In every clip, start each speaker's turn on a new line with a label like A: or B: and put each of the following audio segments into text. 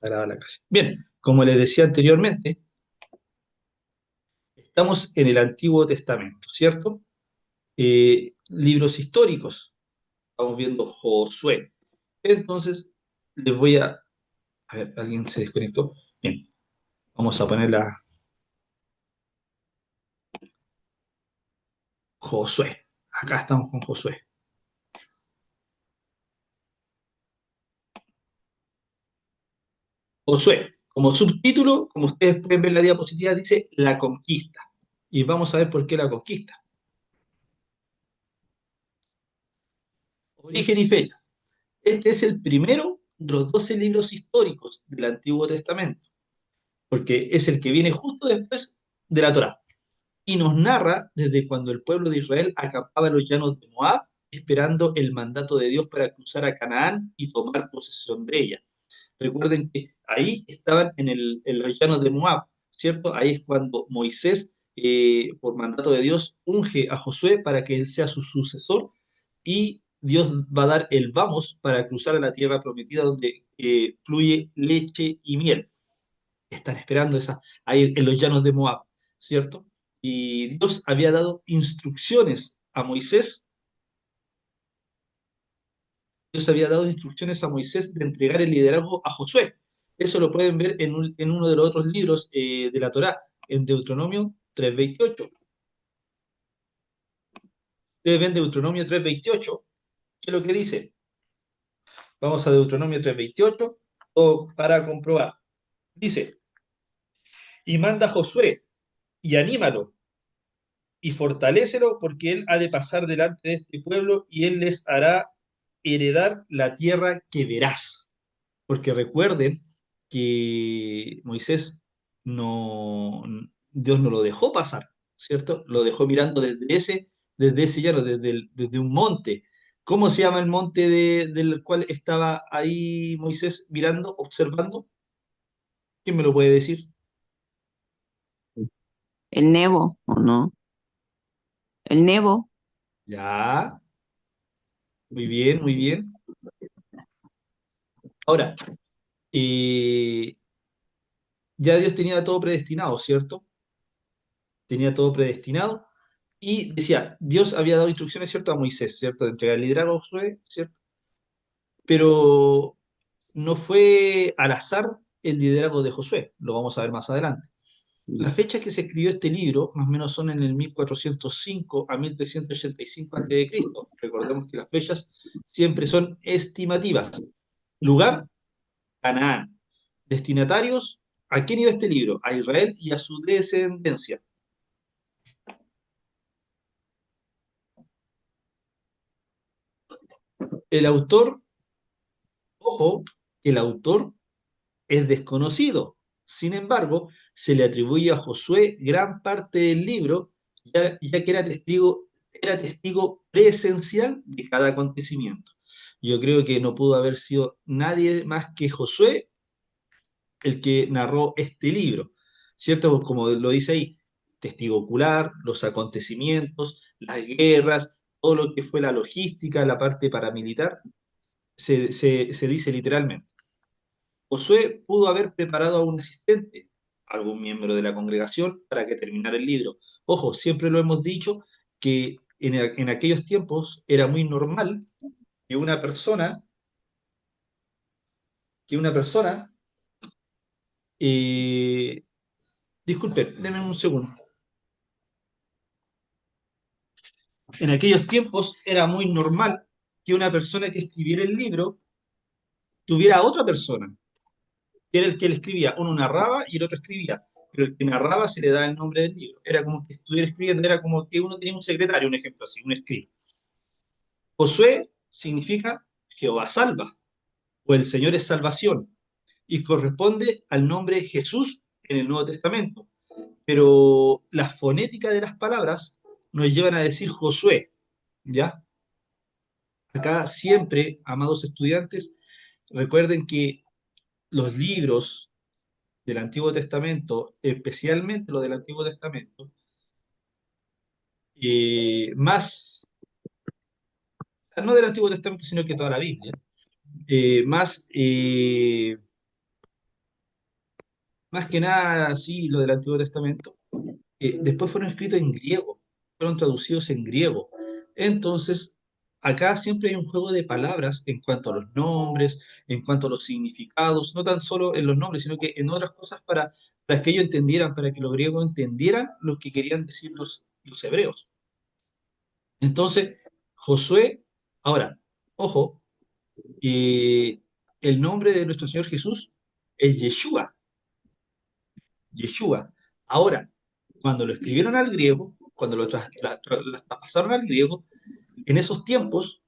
A: Sagrada la Gracia. Bien, como les decía anteriormente, estamos en el Antiguo Testamento, ¿cierto? Libros históricos. Estamos viendo Josué. Entonces, les voy a... A ver, ¿alguien se desconectó? Bien, vamos a poner la Josué. Acá estamos con Josué. Josué, como subtítulo, como ustedes pueden ver en la diapositiva, dice la conquista. Y vamos a ver por qué la conquista. Origen y fecha. Este es el primero de los 12 libros históricos del Antiguo Testamento, porque es el que viene justo después de la Torá. Y nos narra desde cuando el pueblo de Israel acampaba en los llanos de Moab, esperando el mandato de Dios para cruzar a Canaán y tomar posesión de ella. Recuerden que ahí estaban en los llanos de Moab, ¿cierto? Ahí es cuando Moisés, por mandato de Dios, unge a Josué para que él sea su sucesor y Dios va a dar el vamos para cruzar a la tierra prometida donde fluye leche y miel. Están esperando esa, ahí en los llanos de Moab, ¿cierto? Y Dios había dado instrucciones a Moisés, Dios había dado instrucciones a Moisés de entregar el liderazgo a Josué. Eso lo pueden ver en uno de los otros libros de la Torá, en Deuteronomio 3:28. Ustedes ven Deuteronomio 3:28. ¿Qué es lo que dice? Vamos a Deuteronomio 3:28 para comprobar. Dice, y manda a Josué y anímalo y fortalécelo porque él ha de pasar delante de este pueblo y él les hará heredar la tierra que verás. Porque recuerden que Moisés no, Dios no lo dejó pasar, ¿cierto? Lo dejó mirando desde ese llano, desde un monte. ¿Cómo se llama el monte del cual estaba ahí Moisés mirando, observando? ¿Quién me lo puede decir?
B: El Nebo, ¿o no? El Nebo,
A: Ya, muy bien, muy bien. Ahora, eh, ya Dios tenía todo predestinado, ¿cierto? Tenía todo predestinado y decía, Dios había dado instrucciones, ¿cierto? A Moisés, ¿cierto? De entregar el liderazgo a Josué, ¿cierto? Pero no fue al azar el liderazgo de Josué, lo vamos a ver más adelante. Las fechas que se escribió este libro, más o menos son en el 1405 a 1385 a.C. Recordemos que las fechas siempre son estimativas. Lugar, Canaán. Destinatarios, ¿a quién iba este libro? A Israel y a su descendencia. El autor, ojo, el autor es desconocido. Sin embargo, se le atribuye a Josué gran parte del libro, ya que era testigo presencial de cada acontecimiento. Yo creo que no pudo haber sido nadie más que Josué el que narró este libro, ¿cierto? Como lo dice ahí, testigo ocular, los acontecimientos, las guerras, todo lo que fue la logística, la parte paramilitar, se dice literalmente. Josué pudo haber preparado a un asistente, algún miembro de la congregación, para que terminara el libro. Ojo, siempre lo hemos dicho que en aquellos tiempos era muy normal que una persona, eh, disculpe, denme un segundo. En aquellos tiempos era muy normal que una persona que escribiera el libro tuviera a otra persona, que era el que le escribía. Uno narraba y el otro escribía, pero el que narraba se le daba el nombre del libro. Era como que estuviera escribiendo, era como que uno tenía un secretario, un ejemplo así, un escriba. Josué significa Jehová salva, o el Señor es salvación, y corresponde al nombre Jesús en el Nuevo Testamento. Pero la fonética de las palabras nos llevan a decir Josué, ¿ya? Acá siempre, amados estudiantes, recuerden que los libros del Antiguo Testamento, especialmente los del Antiguo Testamento, más, no del Antiguo Testamento, sino que toda la Biblia, más más que nada, sí, lo del Antiguo Testamento, después fueron escritos en griego, fueron traducidos en griego. Entonces, acá siempre hay un juego de palabras en cuanto a los nombres, en cuanto a los significados, no tan solo en los nombres, sino que en otras cosas para que ellos entendieran, para que los griegos entendieran lo que querían decir los hebreos. Entonces, Josué, ahora, ojo, eh, el nombre de nuestro Señor Jesús es Yeshua, Yeshua. Ahora, cuando lo escribieron al griego, cuando lo pasaron al griego, en esos tiempos,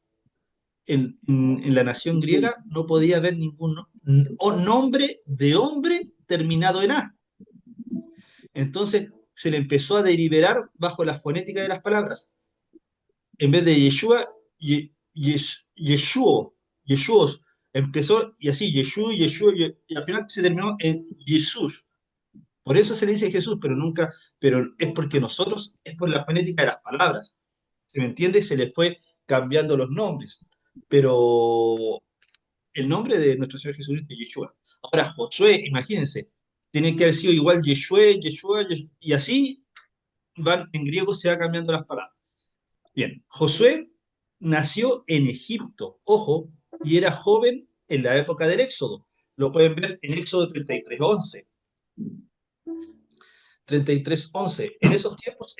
A: en la nación griega, no podía haber ningún nombre de hombre terminado en A. Entonces, se le empezó a deliberar bajo la fonética de las palabras. En vez de Yeshua, Yeshuo, Yeshuos, empezó y así, Yeshua, Yeshua, y al final se terminó en Jesús. Por eso se le dice Jesús, pero nunca, pero es porque nosotros, es por la fonética de las palabras. ¿Se me entiende? Se le fue cambiando los nombres. Pero el nombre de nuestro Señor Jesucristo es Yeshua. Ahora, Josué, imagínense, tiene que haber sido igual Yeshua, Yeshua, y así van, en griego se va cambiando las palabras. Bien, Josué nació en Egipto, ojo, y era joven en la época del Éxodo. Lo pueden ver en Éxodo 33:11. 33:11. En esos tiempos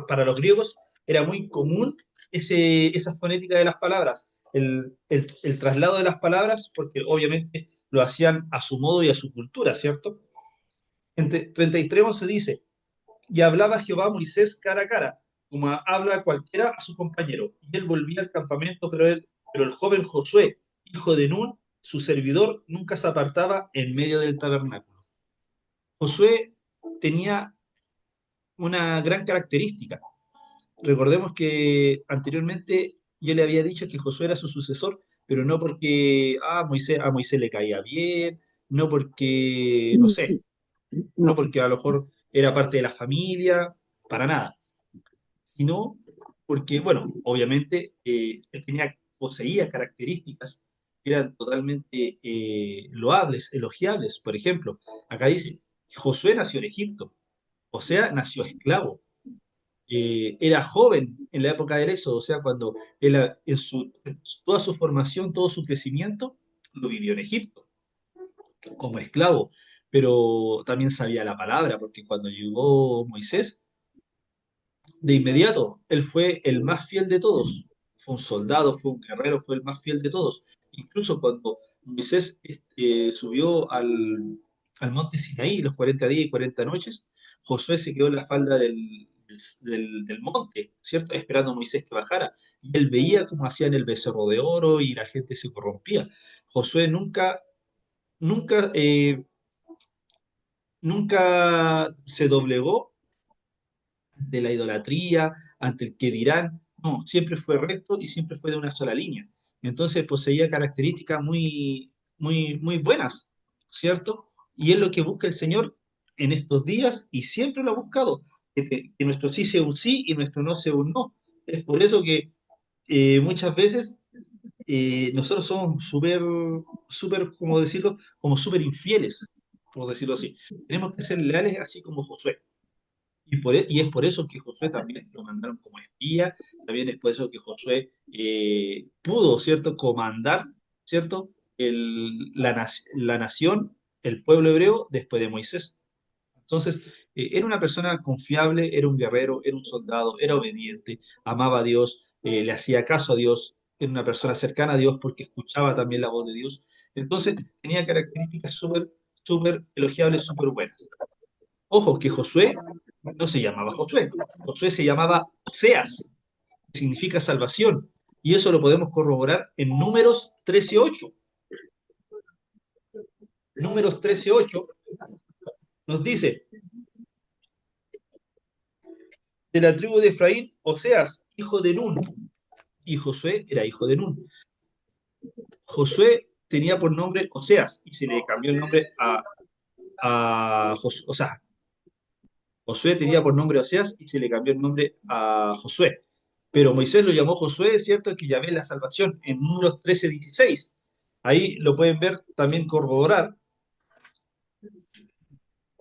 A: para los griegos, era muy común esa fonética de las palabras, el traslado de las palabras, porque obviamente lo hacían a su modo y a su cultura, ¿cierto? En 33:11 dice, y hablaba Jehová a Moisés cara a cara, como habla cualquiera a su compañero. Y él volvía al campamento, pero el joven Josué, hijo de Nun, su servidor, nunca se apartaba en medio del tabernáculo. Josué tenía una gran característica. Recordemos que anteriormente yo le había dicho que Josué era su sucesor, pero no porque a Moisés le caía bien, no porque, no sé, no
B: No.
A: porque a lo mejor era parte de la familia, para nada, sino porque, bueno, obviamente él poseía características que eran totalmente loables, elogiables. Por ejemplo, acá dice, Josué nació en Egipto, o sea, nació esclavo. Era joven en la época del Éxodo, o sea, cuando él, toda su formación, todo su crecimiento, lo vivió en Egipto, como esclavo, pero también sabía la palabra, porque cuando llegó Moisés, de inmediato, él fue el más fiel de todos. Fue un soldado, fue un guerrero, fue el más fiel de todos. Incluso cuando Moisés subió al monte Sinaí, los 40 días y 40 noches, Josué se quedó en la falda del monte, ¿cierto? Esperando a Moisés que bajara. Y él veía cómo hacían el becerro de oro y la gente se corrompía. Josué nunca, nunca se doblegó de la idolatría, ante el que dirán. No, siempre fue recto y siempre fue de una sola línea. Entonces poseía características muy buenas, ¿cierto? Y es lo que busca el Señor en estos días y siempre lo ha buscado, que nuestro sí sea un sí y nuestro no sea un no. Es por eso que muchas veces nosotros somos súper, como decirlo, como súper infieles, por decirlo así. Tenemos que ser leales así como Josué. Y es por eso que Josué también lo mandaron como espía, también es por eso que Josué pudo, ¿cierto?, comandar, ¿cierto?, la nación, el pueblo hebreo, después de Moisés. Entonces, era una persona confiable, era un guerrero, era un soldado, era obediente, amaba a Dios, le hacía caso a Dios, era una persona cercana a Dios porque escuchaba también la voz de Dios. Entonces, tenía características súper elogiables, súper buenas. Ojo, que Josué no se llamaba Josué. Josué se llamaba Oseas, que significa salvación. Y eso lo podemos corroborar en Números 13:8. Números 13:8 nos dice, de la tribu de Efraín, Oseas, hijo de Nun. Y Josué era hijo de Nun. Josué tenía por nombre Oseas y se le cambió el nombre a Josué. O sea, Josué tenía por nombre Oseas y se le cambió el nombre a Josué. Pero Moisés lo llamó Josué, es cierto que Yahvé es la salvación, en Números 13:16. Ahí lo pueden ver también corroborar.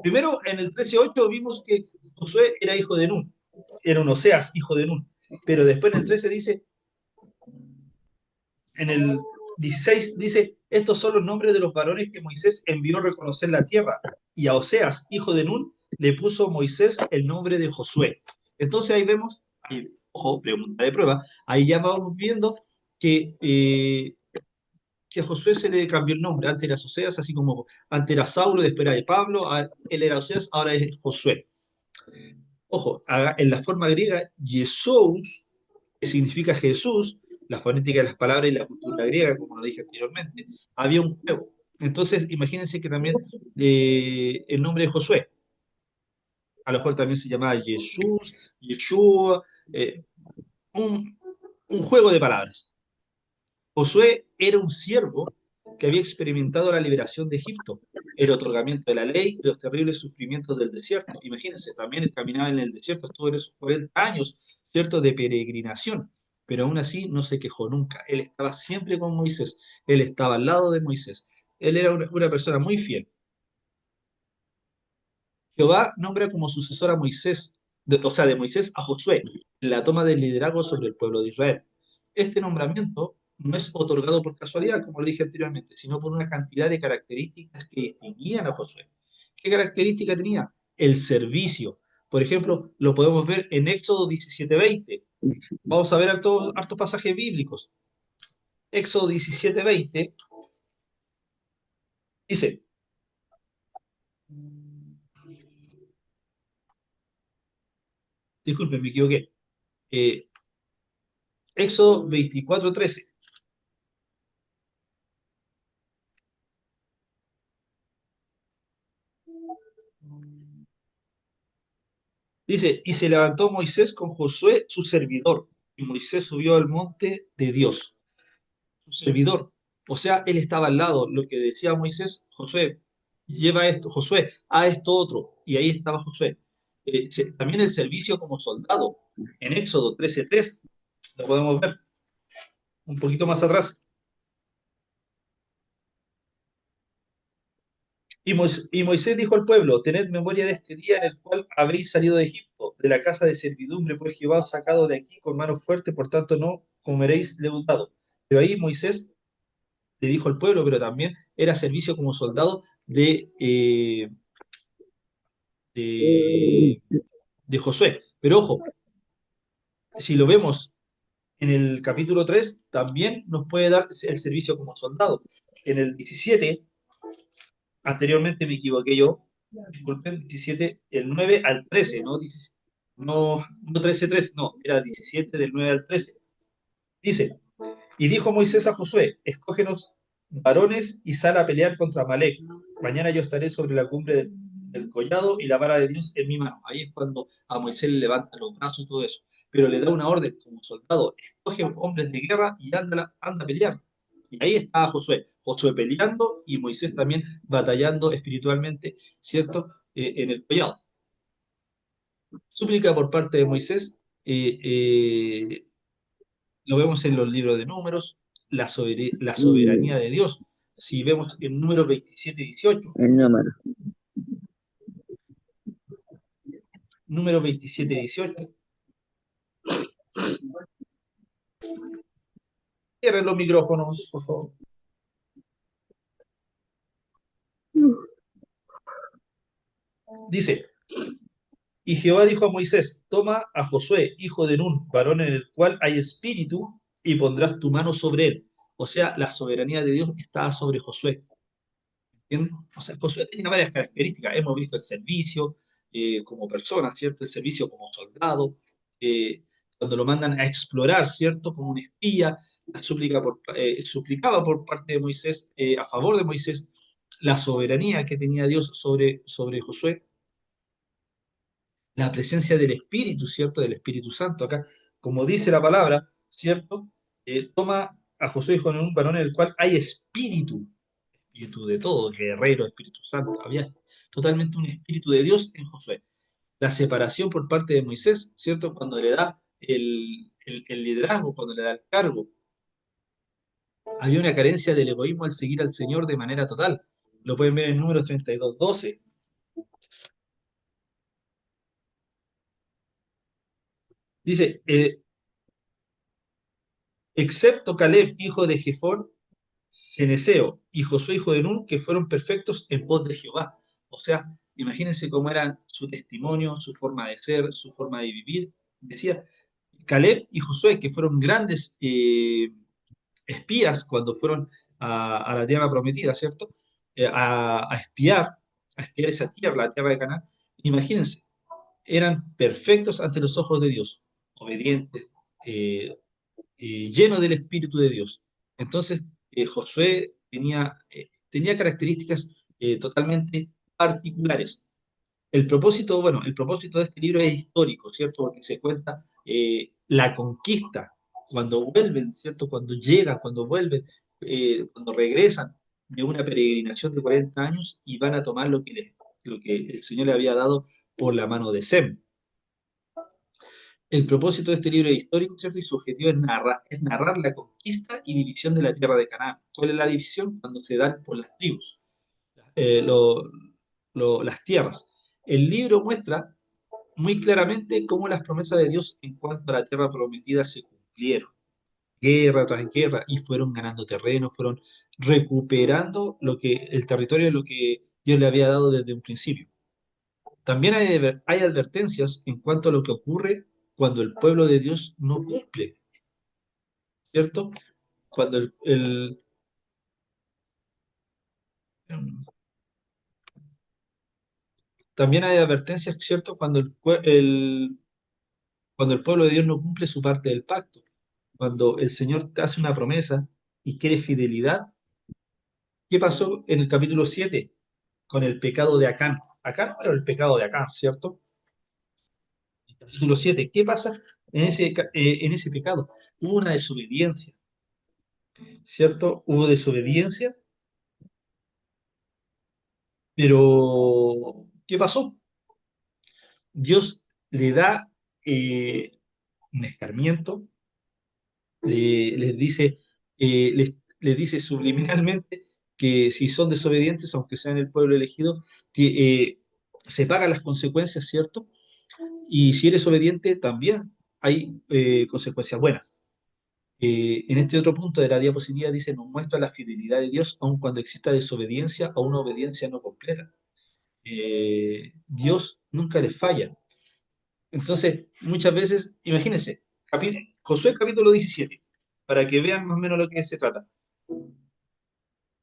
A: Primero, en el 13:8 vimos que Josué era hijo de Nun, era un Oseas, hijo de Nun. Pero después en el 13 dice, en el 16 dice, estos son los nombres de los varones que Moisés envió a reconocer la tierra. Y a Oseas, hijo de Nun, le puso Moisés el nombre de Josué. Entonces ahí vemos, ahí, ojo, pregunta de prueba, ahí ya vamos viendo que a Josué se le cambió el nombre. Antes era Oseas, así como antes era Saulo, después era de Pablo, él era Oseas, ahora es Josué. Ojo, en la forma griega, Yesous, que significa Jesús, la fonética de las palabras y la cultura griega, como lo dije anteriormente, había un juego. Entonces, imagínense que también el nombre de Josué, a lo mejor también se llamaba Jesús, Yeshua, eh, un, un juego de palabras. Josué era un siervo que había experimentado la liberación de Egipto, el otorgamiento de la ley y los terribles sufrimientos del desierto. Imagínense, también él caminaba en el desierto, estuvo en esos 40 años, ¿cierto?, de peregrinación, pero aún así no se quejó nunca. Él estaba siempre con Moisés, él estaba al lado de Moisés. Él era una persona muy fiel. Jehová nombra como sucesor a Moisés, o sea, de Moisés a Josué, en la toma del liderazgo sobre el pueblo de Israel. Este nombramiento no es otorgado por casualidad, como lo dije anteriormente, sino por una cantidad de características que distinguían a Josué. ¿Qué característica tenía? El servicio. Por ejemplo, lo podemos ver en Éxodo 17:20. Vamos a ver hartos pasajes bíblicos. Éxodo 17:20 dice, disculpen, me equivoqué. Eh, Éxodo 24:13. Dice, y se levantó Moisés con Josué, su servidor, y Moisés subió al monte de Dios, su servidor. O sea, él estaba al lado. Lo que decía Moisés, Josué, lleva esto, Josué, a esto otro. Y ahí estaba Josué. También el servicio como soldado. En Éxodo 13:3, lo podemos ver un poquito más atrás. Y Moisés dijo al pueblo, tened memoria de este día en el cual habéis salido de Egipto, de la casa de servidumbre, pues Jehová os ha sacado de aquí con mano fuerte, por tanto no comeréis leudado. Pero ahí Moisés le dijo al pueblo, pero también era servicio como soldado de, de Josué. Pero ojo, si lo vemos en el capítulo 3 también nos puede dar el servicio como soldado. En el 17 anteriormente me equivoqué yo, disculpen, 17, el 9 al 13, ¿no? No 13:3, no, era 17 del 9 al 13. Dice, y dijo Moisés a Josué, escógenos varones y sal a pelear contra Amalek. Mañana yo estaré sobre la cumbre del collado y la vara de Dios en mi mano. Ahí es cuando a Moisés le levanta los brazos y todo eso. Pero le da una orden como soldado, escoge hombres de guerra y anda a pelear. Y ahí estaba Josué, Josué peleando y Moisés también batallando espiritualmente, ¿cierto? En el collado. Súplica por parte de Moisés, eh, eh, lo vemos en los libros de números, la soberanía de Dios. Si vemos en números 27:18,
B: el número.
A: números 27:18, cierren los micrófonos, por favor. Dice, y Jehová dijo a Moisés, toma a Josué, hijo de Nun, varón en el cual hay espíritu, y pondrás tu mano sobre él. O sea, la soberanía de Dios estaba sobre Josué. ¿Entiendes? O sea, Josué tenía varias características. Hemos visto el servicio como persona, ¿cierto? El servicio como soldado. eh, Cuando lo mandan a explorar, ¿cierto? Como un espía, suplicaba por parte de Moisés, a favor de Moisés, la soberanía que tenía Dios sobre Josué, la presencia del Espíritu, ¿cierto? Del Espíritu Santo acá, como dice la palabra, ¿cierto? Toma a Josué hijo de un varón en el cual hay espíritu de todo, guerrero, Espíritu Santo, había totalmente un espíritu de Dios en Josué. La separación por parte de Moisés, ¿cierto? Cuando le da el liderazgo, cuando le da el cargo, había una carencia del egoísmo al seguir al Señor de manera total. Lo pueden ver en Números 32:12. Dice, excepto Caleb, hijo de Jefón, Ceneseo y Josué, hijo de Nun, que fueron perfectos en pos de Jehová. O sea, imagínense cómo era su testimonio, su forma de ser, su forma de vivir. Decía, Caleb y Josué, que fueron grandes espías cuando fueron a la tierra prometida, ¿cierto? A espiar esa tierra, la tierra de Canaán. Imagínense, eran perfectos ante los ojos de Dios, obedientes, eh, llenos del Espíritu de Dios. Entonces, Josué tenía características totalmente particulares. El propósito, bueno, el propósito de este libro es histórico, ¿cierto? Porque se cuenta la conquista, cuando vuelven, ¿cierto? Cuando llegan, cuando vuelven, cuando regresan de una peregrinación de 40 años y van a tomar lo que el Señor le había dado por la mano de Sem. El propósito de este libro es histórico, ¿cierto? Y su objetivo es narrar la conquista y división de la tierra de Canaán. ¿Cuál es la división? Cuando se dan por las tribus, eh, lo- las tierras. El libro muestra muy claramente cómo las promesas de Dios en cuanto a la tierra prometida se cumplieron, guerra tras guerra, y fueron ganando terreno, fueron recuperando el territorio de lo que Dios le había dado desde un principio. También hay advertencias en cuanto a lo que ocurre cuando el pueblo de Dios no cumple, ¿cierto? Cuando también hay advertencias, ¿cierto? Cuando el pueblo de Dios no cumple su parte del pacto. Cuando el Señor te hace una promesa y quiere fidelidad. ¿Qué pasó en el capítulo 7 con el pecado de Acán? Acán no era el pecado de Acán, ¿cierto? El capítulo 7, ¿qué pasa en ese pecado? Hubo una desobediencia, ¿cierto? Hubo desobediencia, pero ¿qué pasó? Dios le da un escarmiento, les dice, les dice subliminalmente que si son desobedientes, aunque sean el pueblo elegido, se pagan las consecuencias, ¿cierto? Y si eres obediente, también hay consecuencias buenas. En este otro punto de la diapositiva dice, nos muestra la fidelidad de Dios aun cuando exista desobediencia o una obediencia no completa. Dios nunca les falla. Entonces, muchas veces, imagínense, Josué capítulo 17, para que vean más o menos lo que se trata.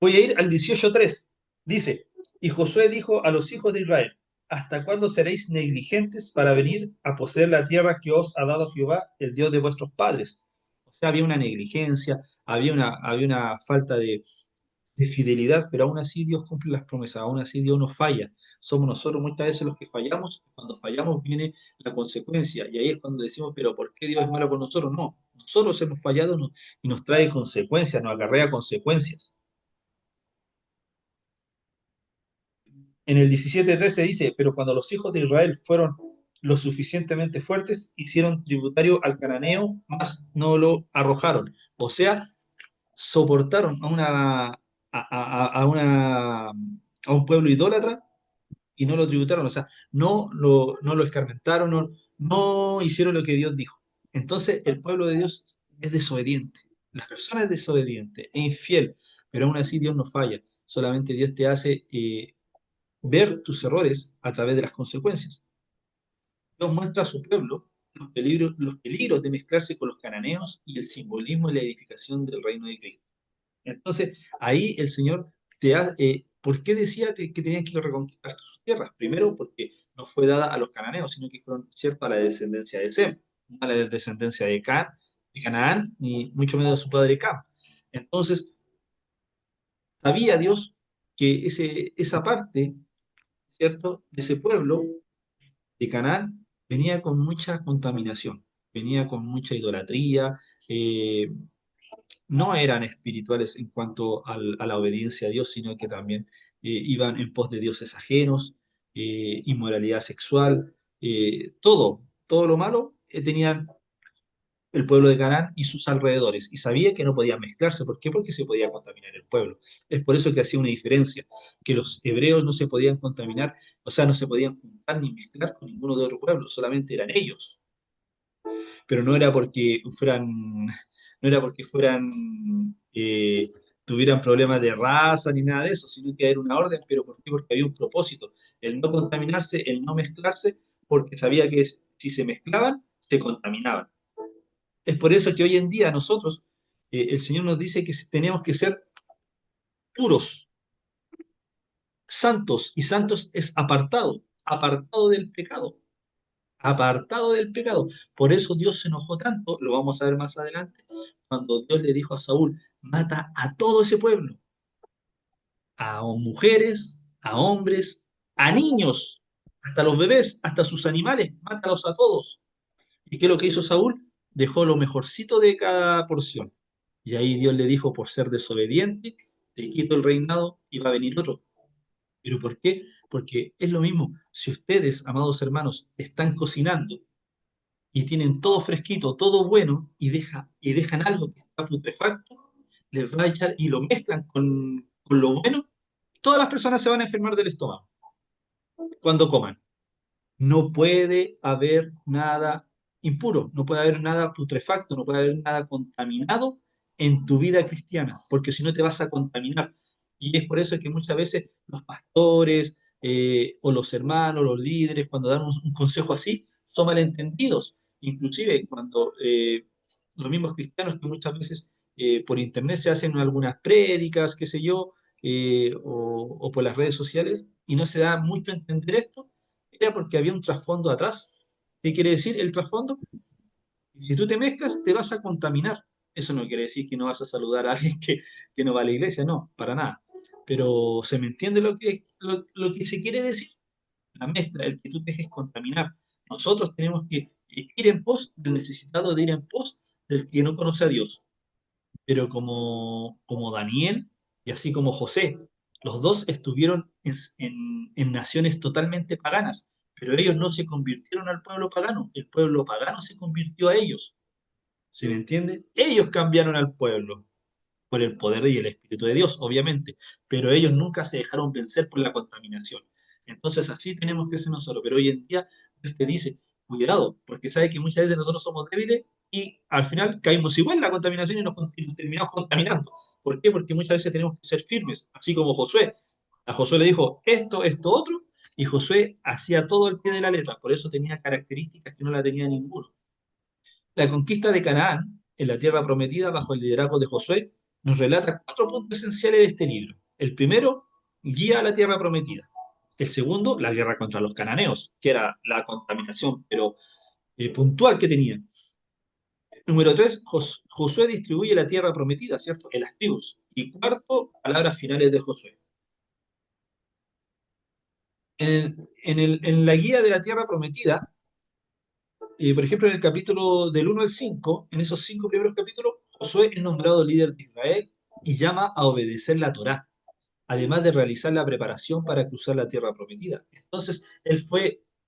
A: Voy a ir al 18:3. Dice, y Josué dijo a los hijos de Israel, ¿hasta cuándo seréis negligentes para venir a poseer la tierra que os ha dado Jehová, el Dios de vuestros padres? O sea, había una negligencia, había una falta de fidelidad, pero aún así Dios cumple las promesas, aún así Dios no falla. Somos nosotros muchas veces los que fallamos, cuando fallamos viene la consecuencia, y ahí es cuando decimos, pero ¿por qué Dios es malo con nosotros? No, nosotros hemos fallado y nos trae consecuencias, nos acarrea consecuencias. En el 17:13 dice, pero cuando los hijos de Israel fueron lo suficientemente fuertes, hicieron tributario al cananeo, mas no lo arrojaron. O sea, soportaron a un pueblo idólatra y no lo tributaron. O sea, no lo escarmentaron, no hicieron lo que Dios dijo. Entonces, el pueblo de Dios es desobediente. La persona es desobediente e infiel, pero aún así Dios no falla. Solamente Dios te hace ver tus errores a través de las consecuencias. Dios muestra a su pueblo los peligros de mezclarse con los cananeos y el simbolismo y la edificación del reino de Cristo. Entonces, ahí el Señor ¿por qué decía que tenían que reconquistar sus tierras? Primero, porque no fue dada a los cananeos, sino que fueron, cierto, a la descendencia de Sem, no a la descendencia de Canaán, ni mucho menos de su padre Cam. Entonces, sabía Dios que esa parte, ¿cierto?, de ese pueblo de Canaán venía con mucha contaminación, venía con mucha idolatría, no eran espirituales en cuanto a la obediencia a Dios, sino que también iban en pos de dioses ajenos, inmoralidad sexual, todo lo malo tenían el pueblo de Canaán y sus alrededores, y sabía que no podían mezclarse. ¿Por qué? Porque se podía contaminar el pueblo. Es por eso que hacía una diferencia, que los hebreos no se podían contaminar, o sea, no se podían juntar ni mezclar con ninguno de otro pueblo, solamente eran ellos. Pero no era porque fueran, tuvieran problemas de raza ni nada de eso, sino que era una orden. ¿Pero por qué? Porque había un propósito, el no contaminarse, el no mezclarse, porque sabía que si se mezclaban, se contaminaban. Es por eso que hoy en día nosotros, el Señor nos dice que tenemos que ser puros, santos, y santos es apartado, apartado del pecado, apartado del pecado. Por eso Dios se enojó tanto, lo vamos a ver más adelante, cuando Dios le dijo a Saúl, mata a todo ese pueblo, a mujeres, a hombres, a niños, hasta los bebés, hasta sus animales, mátalos a todos. ¿Y qué es lo que hizo Saúl? Dejó lo mejorcito de cada porción. Y ahí Dios le dijo, por ser desobediente, te quito el reinado y va a venir otro. ¿Pero por qué? Porque es lo mismo. Si ustedes, amados hermanos, están cocinando y tienen todo fresquito, todo bueno, y dejan algo que está putrefacto, les va a echar y lo mezclan con lo bueno, todas las personas se van a enfermar del estómago cuando coman. No puede haber nada impuro, no puede haber nada putrefacto, no puede haber nada contaminado en tu vida cristiana, porque si no te vas a contaminar. Y es por eso que muchas veces los pastores o los hermanos, los líderes, cuando dan un consejo así, son malentendidos. Inclusive cuando los mismos cristianos que muchas veces por internet se hacen algunas prédicas, qué sé yo, o por las redes sociales, y no se da mucho a entender esto, era porque había un trasfondo atrás. ¿Qué quiere decir el trasfondo? Si tú te mezclas, te vas a contaminar. Eso no quiere decir que no vas a saludar a alguien que no va a la iglesia, no, para nada. Pero se me entiende lo que se quiere decir. La mezcla, el que tú te dejes contaminar. Nosotros tenemos que ir en pos del necesitado, de ir en pos del que no conoce a Dios. Pero como Daniel y así como José, los dos estuvieron en naciones totalmente paganas, pero ellos no se convirtieron al pueblo pagano, el pueblo pagano se convirtió a ellos. ¿Se me entiende? Ellos cambiaron al pueblo por el poder y el Espíritu de Dios, obviamente, pero ellos nunca se dejaron vencer por la contaminación. Entonces así tenemos que ser nosotros, pero hoy en día Dios te dice, cuidado, porque sabe que muchas veces nosotros somos débiles y al final caímos igual en la contaminación y nos terminamos contaminando. ¿Por qué? Porque muchas veces tenemos que ser firmes, así como Josué. A Josué le dijo esto, otro, y Josué hacía todo al pie de la letra, por eso tenía características que no la tenía ninguno. La conquista de Canaán, en la tierra prometida, bajo el liderazgo de Josué, nos relata cuatro puntos esenciales de este libro. El primero, guía a la tierra prometida. El segundo, la guerra contra los cananeos, que era la contaminación, pero puntual que tenían. Número tres, Josué distribuye la tierra prometida, ¿cierto? En las tribus. Y cuarto, palabras finales de Josué. En la guía de la tierra prometida, por ejemplo, en el capítulo del 1 al 5, en esos cinco primeros capítulos, Josué es nombrado líder de Israel y llama a obedecer la Torá, además de realizar la preparación para cruzar la tierra prometida. Entonces,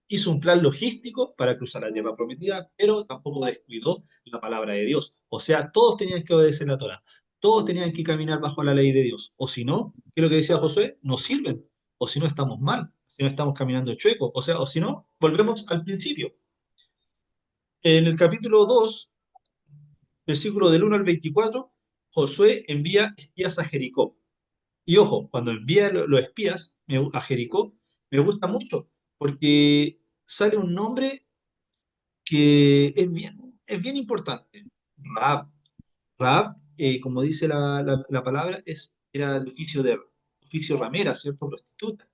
A: hizo un plan logístico para cruzar la tierra prometida, pero tampoco descuidó la palabra de Dios. O sea, todos tenían que obedecer la Torá, todos tenían que caminar bajo la ley de Dios. O si no, ¿qué es lo que decía Josué? No sirven. O si no, estamos mal, si no estamos caminando chueco. O sea, o si no, volvemos al principio. En el capítulo 2, versículo del 1 al 24, Josué envía espías a Jericó. Y ojo, cuando envía los espías a Jericó, me gusta mucho, porque sale un nombre que es bien importante. Raab. Raab, como dice la palabra, era de oficio ramera, ¿cierto? Prostituta.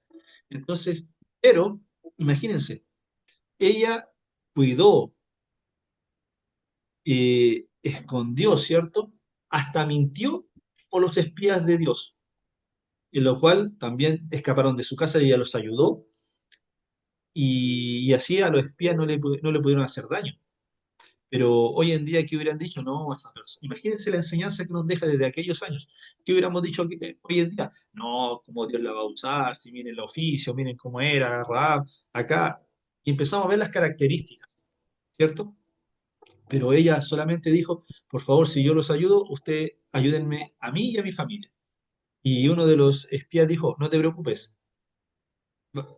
A: Entonces, pero, imagínense, ella cuidó, escondió, ¿cierto? Hasta mintió por los espías de Dios, en lo cual también escaparon de su casa y ella los ayudó, y así a los espías no le pudieron hacer daño. Pero hoy en día, ¿qué hubieran dicho? No, a esa persona. Imagínense la enseñanza que nos deja desde aquellos años. ¿Qué hubiéramos dicho hoy en día? No, cómo Dios la va a usar, si miren el oficio, miren cómo era, Rahab, acá. Y empezamos a ver las características, ¿cierto? pero ella solamente dijo, por favor, si yo los ayudo, usted ayúdenme a mí y a mi familia. Y uno de los espías dijo, no te preocupes,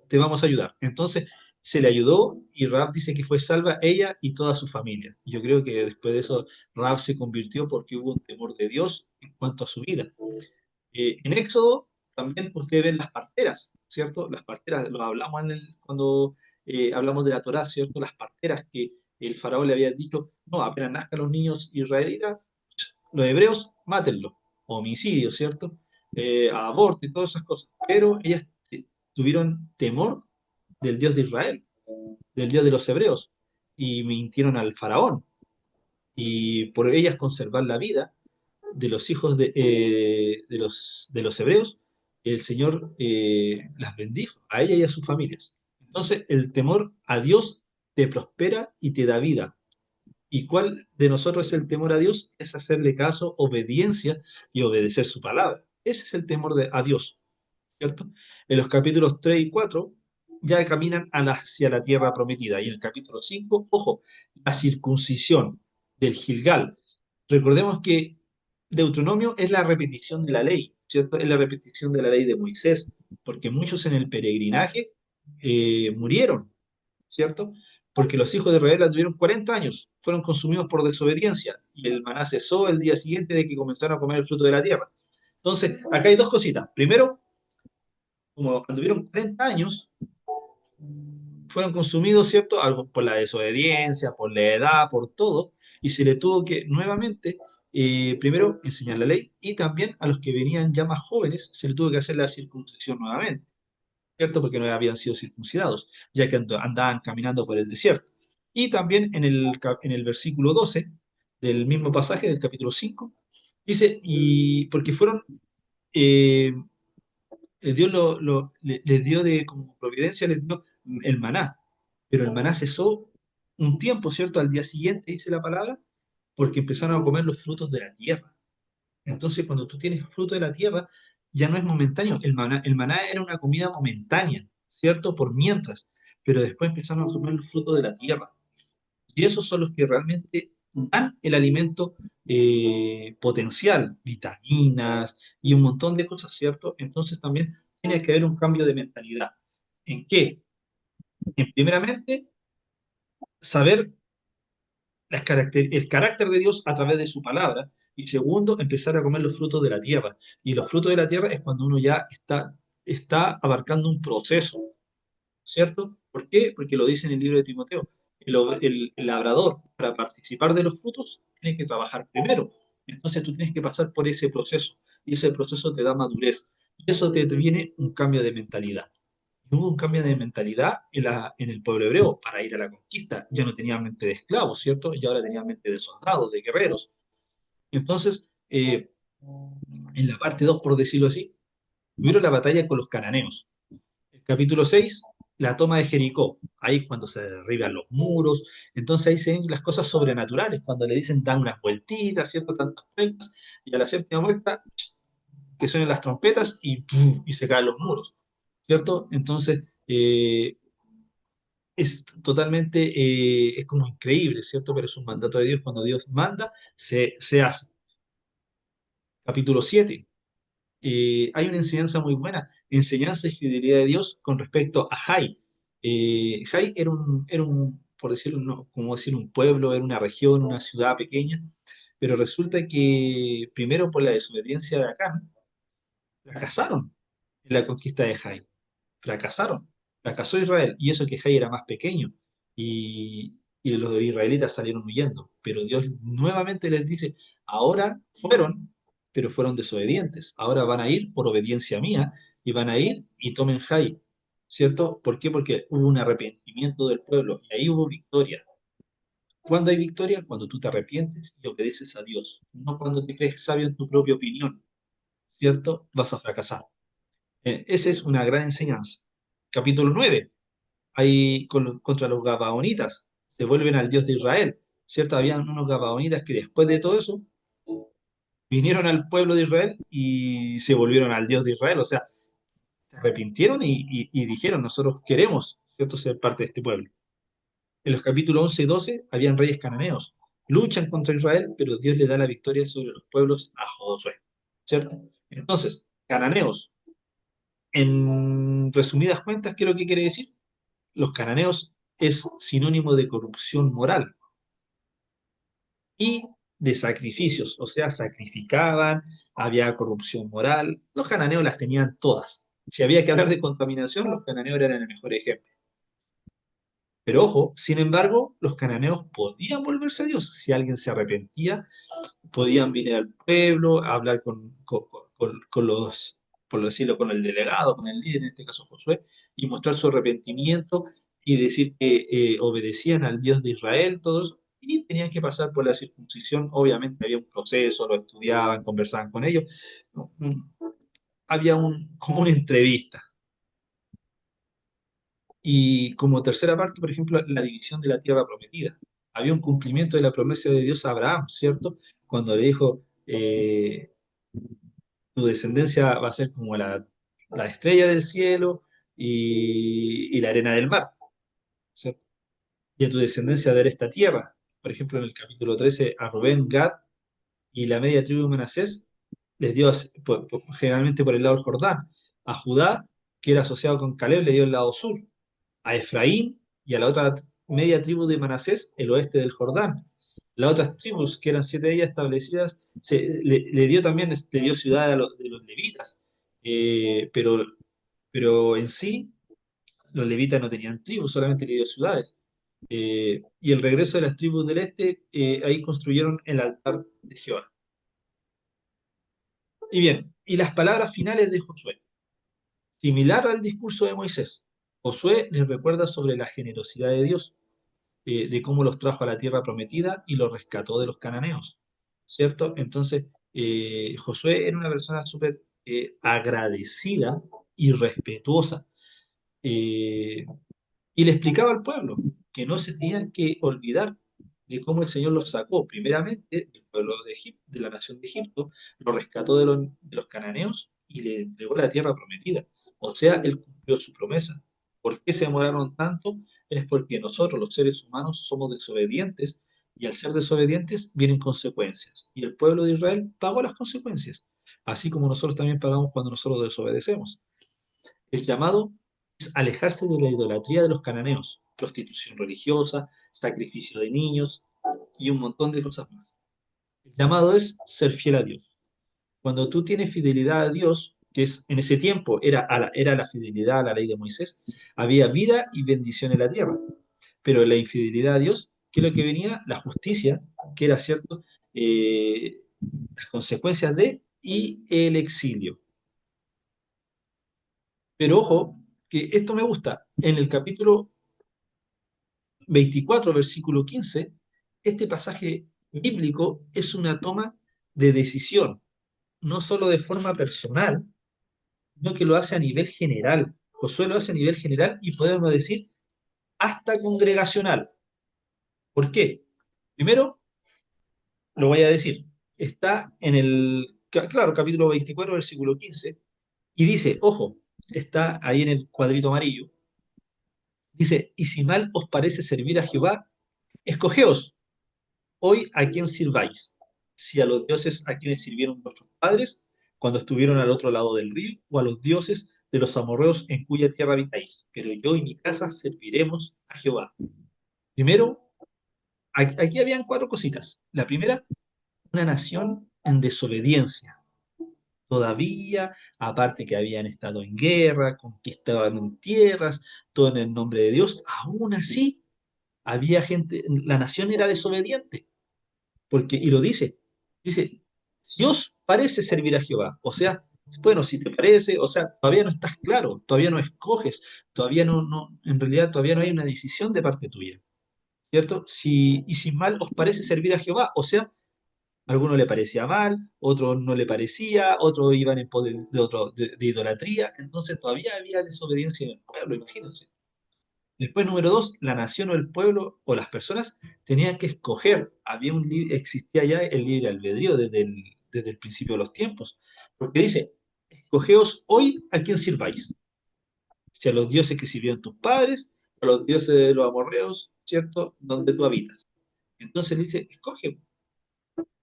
A: te vamos a ayudar. Entonces se le ayudó y Raab dice que fue salva ella y toda su familia. Yo creo que después de eso Raab se convirtió porque hubo un temor de Dios en cuanto a su vida. En Éxodo también ustedes ven las parteras, ¿cierto? Las parteras, lo hablamos cuando hablamos de la Torá, ¿cierto? Las parteras que el faraón le había dicho, no, apenas nazcan los niños israelitas, los hebreos, mátenlos. Homicidio, ¿cierto? Aborto y todas esas cosas. Pero ellas tuvieron temor del Dios de Israel, del Dios de los hebreos, y mintieron al faraón. Y por ellas conservar la vida, de los hijos de los hebreos, el Señor las bendijo, a ella y a sus familias. Entonces, el temor a Dios te prospera y te da vida. ¿Y cuál de nosotros es el temor a Dios? Es hacerle caso, obediencia y obedecer su palabra. Ese es el temor a Dios, ¿cierto? En los capítulos 3 y 4 ya caminan hacia la tierra prometida. Y en el capítulo 5, ojo, la circuncisión del Gilgal. Recordemos que Deuteronomio es la repetición de la ley, ¿cierto? Es la repetición de la ley de Moisés, porque muchos en el peregrinaje murieron, ¿cierto? Porque los hijos de Israel tuvieron 40 años, fueron consumidos por desobediencia, y el maná cesó el día siguiente de que comenzaron a comer el fruto de la tierra. Entonces, acá hay dos cositas. Primero, como anduvieron 40 años, fueron consumidos, ¿cierto? Algo por la desobediencia, por la edad, por todo, y se le tuvo que nuevamente, primero, enseñar la ley, y también a los que venían ya más jóvenes, se le tuvo que hacer la circuncisión nuevamente, ¿cierto? Porque no habían sido circuncidados, ya que andaban caminando por el desierto. Y también en el versículo 12 del mismo pasaje, del capítulo 5 dice, y porque fueron eh, Dios les dio de como providencia, les dio el maná, pero el maná cesó un tiempo, ¿cierto? Al día siguiente, dice la palabra, porque empezaron a comer los frutos de la tierra. Entonces, cuando tú tienes fruto de la tierra, ya no es momentáneo. El maná era una comida momentánea, ¿cierto? Por mientras, pero después empezaron a comer los frutos de la tierra. Y esos son los que realmente dan el alimento potencial, vitaminas y un montón de cosas, ¿cierto? Entonces también tiene que haber un cambio de mentalidad. ¿En qué? En primeramente, saber el carácter de Dios a través de su palabra. Y segundo, empezar a comer los frutos de la tierra. Y los frutos de la tierra es cuando uno ya está abarcando un proceso, ¿cierto? ¿Por qué? Porque lo dice en el libro de Timoteo. El labrador, para participar de los frutos, tiene que trabajar primero. Entonces tú tienes que pasar por ese proceso y ese proceso te da madurez. Y eso te viene un cambio de mentalidad. Y hubo un cambio de mentalidad en el pueblo hebreo para ir a la conquista. Ya no tenían mente de esclavos, ¿cierto? Y ahora tenían mente de soldados, de guerreros. Entonces, en la parte 2 por decirlo así, tuvieron la batalla con los cananeos. El capítulo 6 la toma de Jericó. Ahí cuando se derriban los muros. Entonces ahí se ven las cosas sobrenaturales, cuando le dicen dan unas vueltitas, ¿cierto? Tantas vueltas. Y a la séptima vuelta, que suenan las trompetas y, ¡pum! Y se caen los muros, ¿cierto? Entonces, es totalmente, es como increíble, ¿cierto? Pero es un mandato de Dios. Cuando Dios manda, se hace. Capítulo 7 hay una enseñanza muy buena, enseñanza y fidelidad de Dios con respecto a Jai. Jai por decirlo, como decir, un pueblo, era una región, una ciudad pequeña, pero resulta que primero por la desobediencia de Acán, fracasaron en la conquista de Jai, fracasaron, fracasó Israel, y eso que Jai era más pequeño, y los israelitas salieron huyendo, pero Dios nuevamente les dice, ahora fueron, pero fueron desobedientes, ahora van a ir por obediencia mía, y van a ir y tomen Jai, ¿cierto? ¿Por qué? Porque hubo un arrepentimiento del pueblo, y ahí hubo victoria. ¿Cuándo hay victoria? Cuando tú te arrepientes y obedeces a Dios, no cuando te crees sabio en tu propia opinión, ¿cierto? Vas a fracasar. Esa es una gran enseñanza. Capítulo 9 ahí contra los Gabaonitas, se vuelven al Dios de Israel, ¿cierto? Habían unos Gabaonitas que después de todo eso vinieron al pueblo de Israel y se volvieron al Dios de Israel, o sea, se arrepintieron y dijeron, nosotros queremos, ¿cierto?, ser parte de este pueblo. En los capítulos 11 y 12 habían reyes cananeos, luchan contra Israel, pero Dios le da la victoria sobre los pueblos a Josué, ¿cierto? Entonces, cananeos, en resumidas cuentas, ¿qué es lo que quiere decir? Los cananeos es sinónimo de corrupción moral y de sacrificios, o sea, sacrificaban, había corrupción moral, los cananeos las tenían todas. Si había que hablar de contaminación, los cananeos eran el mejor ejemplo. Pero ojo, sin embargo, los cananeos podían volverse a Dios. Si alguien se arrepentía, podían venir al pueblo, hablar con los, por decirlo, con el delegado, con el líder, en este caso Josué, y mostrar su arrepentimiento y decir que obedecían al Dios de Israel, todos, y tenían que pasar por la circuncisión. Obviamente había un proceso, lo estudiaban, conversaban con ellos. ¿No? Había como una entrevista. Y como tercera parte, por ejemplo, la división de la tierra prometida. Había un cumplimiento de la promesa de Dios a Abraham, ¿cierto? Cuando le dijo, tu descendencia va a ser como la estrella del cielo y la arena del mar, ¿cierto? Y a tu descendencia daré esta tierra. Por ejemplo, en el capítulo 13 a Rubén, Gad y la media tribu de Manasés, les dio generalmente por el lado del Jordán. A Judá, que era asociado con Caleb, le dio el lado sur. A Efraín y a la otra media tribu de Manasés, el oeste del Jordán. Las otras tribus, que eran siete de ellas establecidas, le dio también, le dio ciudad de los levitas. Pero en sí, los levitas no tenían tribus, solamente le dio ciudades. Y el regreso de las tribus del este, ahí construyeron el altar de Jehová. Y bien, y las palabras finales de Josué. Similar al discurso de Moisés, Josué les recuerda sobre la generosidad de Dios, de cómo los trajo a la tierra prometida y los rescató de los cananeos, ¿cierto? Entonces, Josué era una persona súper agradecida y respetuosa, eh, y le explicaba al pueblo que no se tenían que olvidar de cómo el Señor los sacó, primeramente del pueblo de Egipto, de la nación de Egipto, lo rescató de los cananeos y le entregó la tierra prometida. O sea, Él cumplió su promesa. ¿Por qué se demoraron tanto? Es porque nosotros, los seres humanos, somos desobedientes y al ser desobedientes vienen consecuencias. Y el pueblo de Israel pagó las consecuencias, así como nosotros también pagamos cuando nosotros desobedecemos. El llamado es alejarse de la idolatría de los cananeos, prostitución religiosa, sacrificio de niños y un montón de cosas más. El llamado es ser fiel a Dios. Cuando tú tienes fidelidad a Dios, que es en ese tiempo era la fidelidad a la ley de Moisés, había vida y bendición en la tierra. Pero la infidelidad a Dios, ¿qué es lo que venía? La justicia, que era cierto, las consecuencias de y el exilio. Pero ojo, que esto me gusta. En el capítulo 24, versículo 15, este pasaje bíblico es una toma de decisión, no solo de forma personal, sino que lo hace a nivel general. Josué lo hace a nivel general y podemos decir hasta congregacional. ¿Por qué? Primero, lo voy a decir, está en claro, capítulo 24, versículo 15, y dice, ojo, está ahí en el cuadrito amarillo, dice, y si mal os parece servir a Jehová, escogeos hoy a quién sirváis, si a los dioses a quienes sirvieron vuestros padres cuando estuvieron al otro lado del río, o a los dioses de los amorreos en cuya tierra habitáis. Pero yo y mi casa serviremos a Jehová. Primero, aquí habían cuatro cositas. La primera, una nación en desobediencia. Todavía, aparte que habían estado en guerra, conquistaban tierras, todo en el nombre de Dios, aún así había gente, la nación era desobediente. Porque, y lo dice, Dios parece servir a Jehová. O sea, bueno, si te parece, o sea, todavía no estás claro, todavía no escoges, todavía en realidad todavía no hay una decisión de parte tuya, ¿cierto? Y si mal os parece servir a Jehová, o sea, a alguno le parecía mal, otro no le parecía, otros iban en pos de idolatría, entonces todavía había desobediencia en el pueblo, imagínense. Después, número dos, la nación o el pueblo o las personas tenían que escoger. Existía ya el libre albedrío desde el principio de los tiempos. Porque dice, escogeos hoy a quién sirváis. Si a los dioses que sirvieron tus padres, a los dioses de los amorreos, ¿cierto? Donde tú habitas. Entonces le dice, escoge.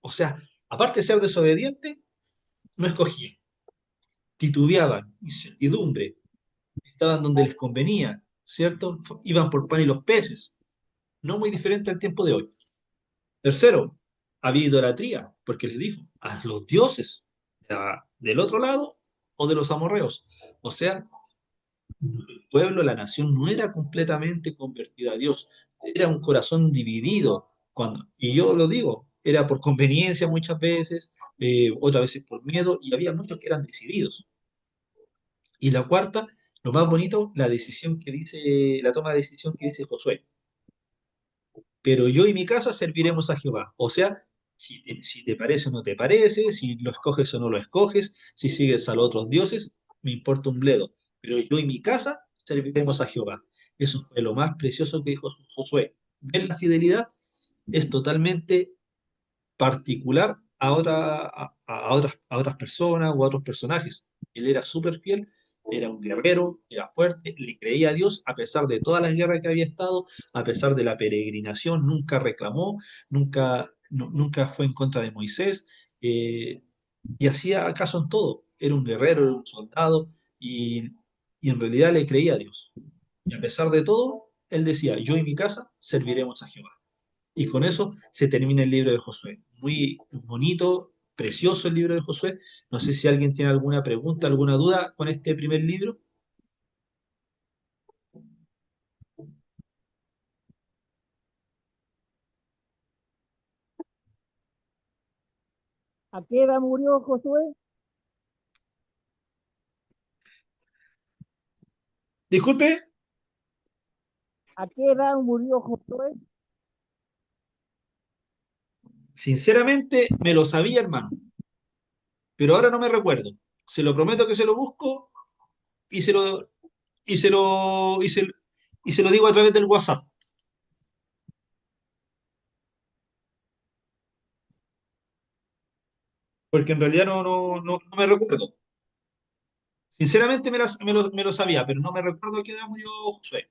A: O sea, aparte de ser desobediente, no escogían. Titubeaban, incertidumbre, estaban donde les convenía, ¿cierto? Iban por pan y los peces. No muy diferente al tiempo de hoy. Tercero, había idolatría, porque les dijo, a los dioses del otro lado o de los amorreos. O sea, el pueblo, la nación no era completamente convertida a Dios, era un corazón dividido. Y yo lo digo, era por conveniencia muchas veces, otras veces por miedo, y había muchos que eran decididos. Y la cuarta, lo más bonito, la decisión que dice, la toma de decisión que dice Josué. Pero yo y mi casa serviremos a Jehová. O sea, si te parece o no te parece, si lo escoges o no lo escoges, si sigues a los otros dioses, me importa un bledo. Pero yo y mi casa serviremos a Jehová. Eso fue lo más precioso que dijo Josué. Ver la fidelidad es totalmente particular a otras personas o a otros personajes. Él era súper fiel, era un guerrero, era fuerte, le creía a Dios a pesar de todas las guerras que había estado, a pesar de la peregrinación, nunca reclamó, nunca fue en contra de Moisés, eh, y hacía caso en todo. Era un guerrero, era un soldado, y en realidad le creía a Dios. Y a pesar de todo, él decía, yo y mi casa serviremos a Jehová. Y con eso se termina el libro de Josué. Muy bonito, precioso el libro de Josué. No sé si alguien tiene alguna pregunta, alguna duda con este primer libro.
C: ¿A qué edad murió Josué?
A: Disculpe,
C: ¿A qué edad murió Josué?
A: sinceramente me lo sabía, hermano, pero ahora no me recuerdo. Se lo prometo que se lo busco y se lo, y se lo, y se lo digo a través del WhatsApp, porque en realidad no me recuerdo. Sinceramente me lo sabía, pero no me recuerdo a qué edad murió Josué.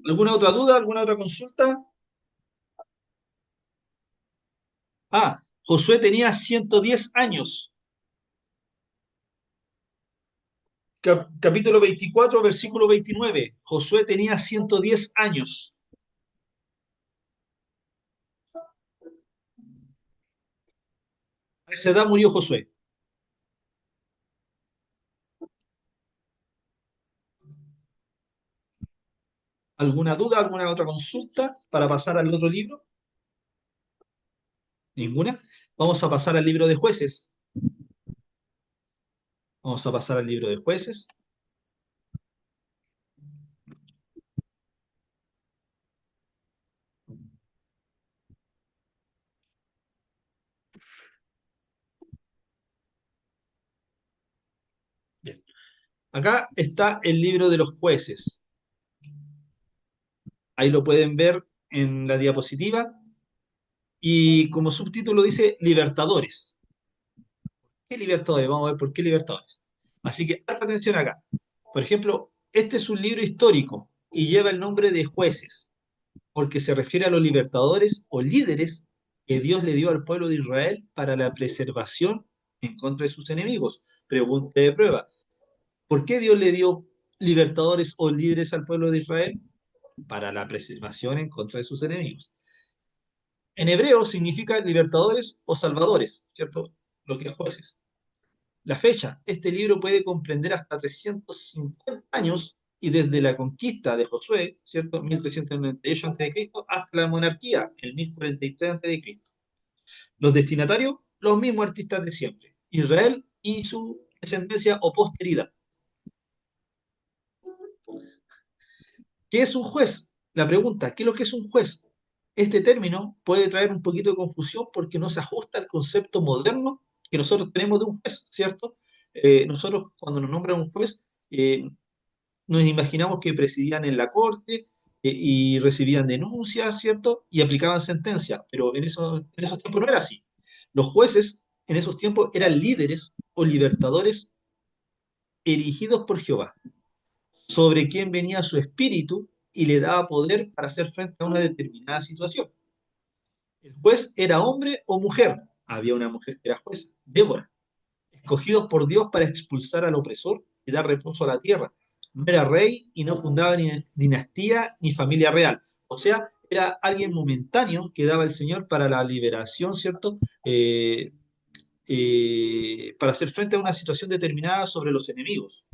A: ¿Alguna otra duda? ¿Alguna otra consulta? Ah, Josué tenía 110 años. Capítulo 24, versículo 29. Josué tenía 110 años. A esa edad murió Josué. ¿Alguna duda, alguna otra consulta para pasar al otro libro? Ninguna. Vamos a pasar al libro de jueces. Vamos a pasar al libro de jueces. Bien. Acá está el libro de los jueces. Ahí lo pueden ver en la diapositiva. Y como subtítulo dice Libertadores. ¿Qué Libertadores? Vamos a ver por qué Libertadores. Así que, presta atención acá. Por ejemplo, este es un libro histórico y lleva el nombre de jueces, porque se refiere a los libertadores o líderes que Dios le dio al pueblo de Israel para la preservación en contra de sus enemigos. Pregunta de prueba. ¿Por qué Dios le dio libertadores o líderes al pueblo de Israel? Para la preservación en contra de sus enemigos. En hebreo significa libertadores o salvadores, ¿cierto? Lo que es jueces. La fecha, este libro puede comprender hasta 350 años y desde la conquista de Josué, ¿cierto? 1398 a.C., hasta la monarquía, el 1043 a.C. Los destinatarios, los mismos artistas de siempre, Israel y su descendencia o posteridad. ¿Qué es un juez? La pregunta, ¿qué es lo que es un juez? Este término puede traer un poquito de confusión porque no se ajusta al concepto moderno que nosotros tenemos de un juez, ¿cierto? Nosotros cuando nos nombran un juez, nos imaginamos que presidían en la corte y recibían denuncias, ¿cierto? Y aplicaban sentencias, pero en esos tiempos no era así. Los jueces en esos tiempos eran líderes o libertadores erigidos por Jehová. sobre quién venía su espíritu y le daba poder para hacer frente a una determinada situación. El juez era hombre o mujer. Había una mujer que era jueza, Débora, escogidos por Dios para expulsar al opresor y dar reposo a la tierra. No era rey y no fundaba ni dinastía ni familia real. O sea, era alguien momentáneo que daba el Señor para la liberación, ¿cierto? Para hacer frente a una situación determinada sobre los enemigos.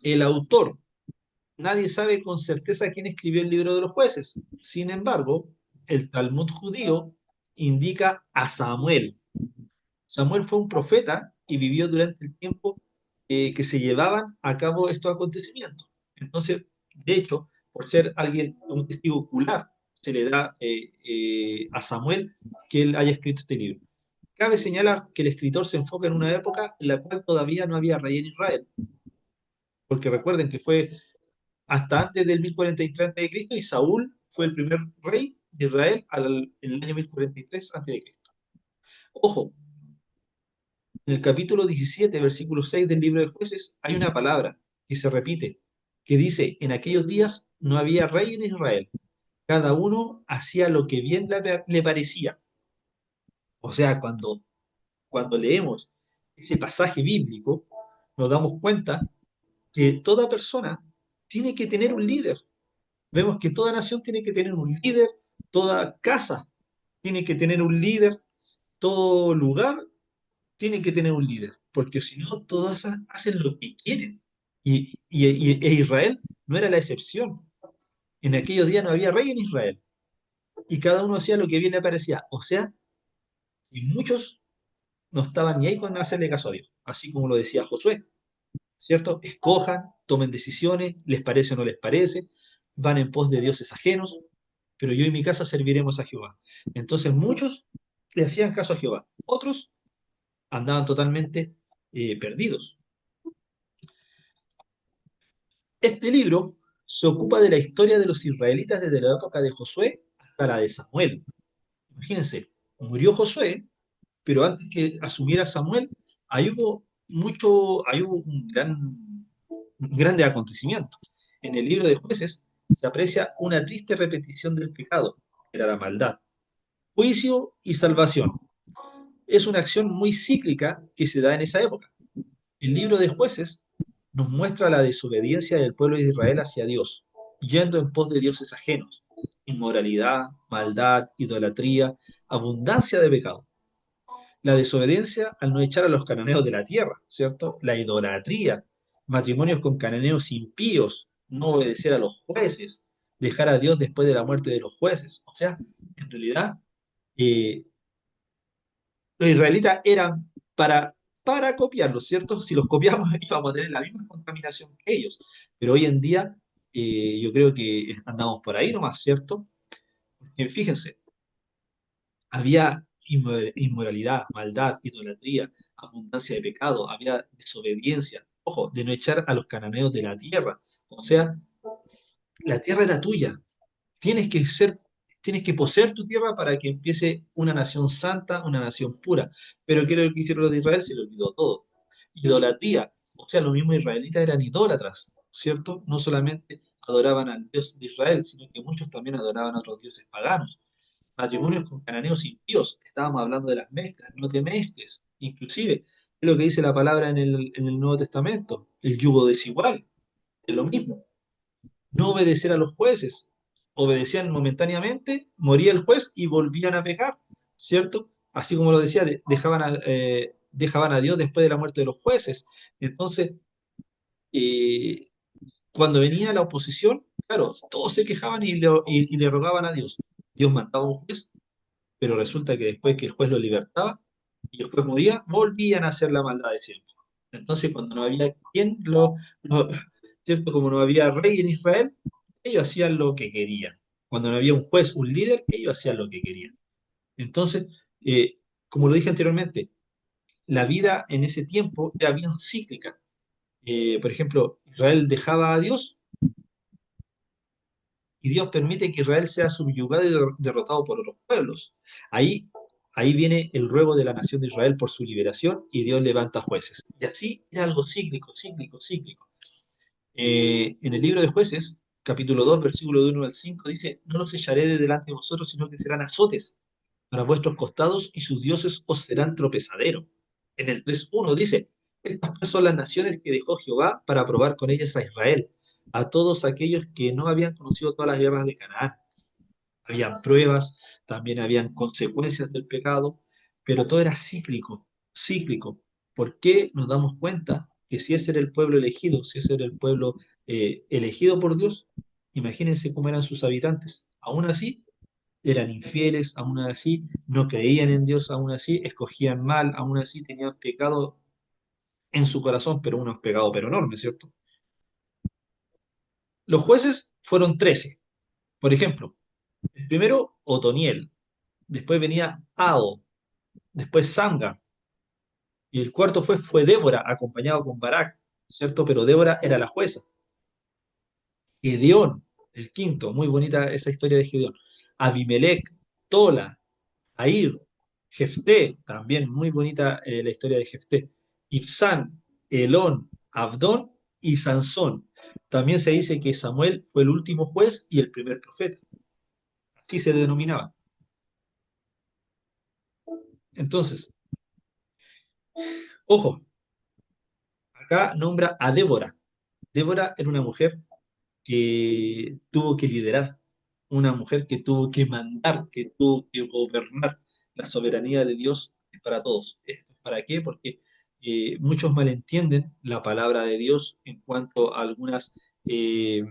A: El autor, nadie sabe con certeza quién escribió el libro de los jueces. Sin embargo, el Talmud judío indica a Samuel. Samuel fue un profeta y vivió durante el tiempo que se llevaban a cabo estos acontecimientos. Entonces, de hecho, por ser alguien, un testigo ocular, se le da a Samuel que él haya escrito este libro. Cabe señalar que el escritor se enfoca en una época en la cual todavía no había rey en Israel, porque recuerden que fue hasta antes del 1043 a.C. y Saúl fue el primer rey de Israel en el año 1043 a.C. Ojo, en el capítulo 17, versículo 6 del libro de Jueces, hay una palabra que se repite, que dice, en aquellos días no había rey en Israel, cada uno hacía lo que bien le parecía. O sea, cuando leemos ese pasaje bíblico, nos damos cuenta que toda persona tiene que tener un líder. Vemos que toda nación tiene que tener un líder, toda casa tiene que tener un líder, todo lugar tiene que tener un líder, porque si no, todas hacen lo que quieren. E Israel no era la excepción. En aquellos días no había rey en Israel y cada uno hacía lo que bien le parecía. O sea, y muchos no estaban ni ahí con hacerle caso a Dios, así como lo decía Josué, ¿cierto? Escojan, tomen decisiones, les parece o no les parece, van en pos de dioses ajenos, pero yo y mi casa serviremos a Jehová. Entonces muchos le hacían caso a Jehová, otros andaban totalmente perdidos. Este libro se ocupa de la historia de los israelitas desde la época de Josué hasta la de Samuel. Imagínense, murió Josué, pero antes que asumiera Samuel, ahí hubo un grande acontecimiento. En el libro de Jueces se aprecia una triste repetición del pecado, que era la maldad, juicio y salvación. Es una acción muy cíclica que se da en esa época. El libro de Jueces nos muestra la desobediencia del pueblo de Israel hacia Dios, yendo en pos de dioses ajenos, inmoralidad, maldad, idolatría, abundancia de pecado. La desobediencia al no echar a los cananeos de la tierra, ¿cierto? La idolatría, matrimonios con cananeos impíos, no obedecer a los jueces, dejar a Dios después de la muerte de los jueces. O sea, en realidad, eh, los israelitas eran para copiarlos, ¿cierto? Si los copiamos íbamos a tener la misma contaminación que ellos. Pero hoy en día yo creo que andamos por ahí nomás, ¿cierto? Porque fíjense, había inmoralidad, maldad, idolatría, abundancia de pecado, había desobediencia, ojo, de no echar a los cananeos de la tierra. O sea, la tierra era tuya, tienes que ser, tienes que poseer tu tierra para que empiece una nación santa, una nación pura. Pero ¿qué era lo que hicieron los de Israel? Se lo olvidó todo. Idolatría. O sea, los mismos israelitas eran idólatras, ¿cierto? No solamente adoraban al Dios de Israel, sino que muchos también adoraban a otros dioses paganos. Matrimonios con cananeos impíos. Estábamos hablando de las mezclas, no te mezcles. Inclusive, es lo que dice la palabra en el Nuevo Testamento, el yugo desigual, es lo mismo no obedecer a los jueces. Obedecían momentáneamente, moría el juez y volvían a pecar, ¿cierto? Así como lo decía, dejaban a Dios después de la muerte de los jueces. Entonces, eh, cuando venía la oposición, claro, todos se quejaban y le rogaban a Dios. Dios mandaba un juez, pero resulta que después que el juez lo libertaba y el juez moría, volvían a hacer la maldad de siempre. Entonces, cuando no había quien ¿cierto? Como no había rey en Israel, ellos hacían lo que querían. Cuando no había un juez, un líder, ellos hacían lo que querían. Entonces, eh, como lo dije anteriormente, la vida en ese tiempo era bien cíclica. Por ejemplo, Israel dejaba a Dios y Dios permite que Israel sea subyugado y derrotado por otros pueblos. Ahí Ahí viene el ruego de la nación de Israel por su liberación y Dios levanta jueces. Y así era algo cíclico, cíclico, cíclico. En el libro de Jueces, capítulo 2 versículo de 1 al 5 dice, no los echaré de delante de vosotros, sino que serán azotes para vuestros costados y sus dioses os serán tropezadero. En el 3:1 dice, estas pues son las naciones que dejó Jehová para probar con ellas a Israel, a todos aquellos que no habían conocido todas las guerras de Canaán. Habían pruebas, también habían consecuencias del pecado, pero todo era cíclico, cíclico. ¿Por qué nos damos cuenta que si ese era el pueblo elegido, si ese era el pueblo elegido por Dios, imagínense cómo eran sus habitantes? Aún así, eran infieles, aún así no creían en Dios, aún así escogían mal, aún así tenían pecado en su corazón, pero unos pecados pero enormes, ¿cierto? Los jueces fueron 13. Por ejemplo, el primero, Otoniel, después venía Ao, después Samgar, y el cuarto fue Débora, acompañado con Barak, ¿cierto? Pero Débora era la jueza. Gedeón, el quinto, muy bonita esa historia de Gedeón. Abimelech, Tola, Air, Jefté, también muy bonita la historia de Jefté. Ibsán, Elón, Abdón y Sansón. También se dice que Samuel fue el último juez y el primer profeta. Así se denominaba. Entonces, ojo, acá nombra a Débora. Débora era una mujer que tuvo que liderar, una mujer que tuvo que mandar, que tuvo que gobernar. La soberanía de Dios es para todos. ¿Esto es para qué? Porque muchos malentienden la palabra de Dios en cuanto a eh,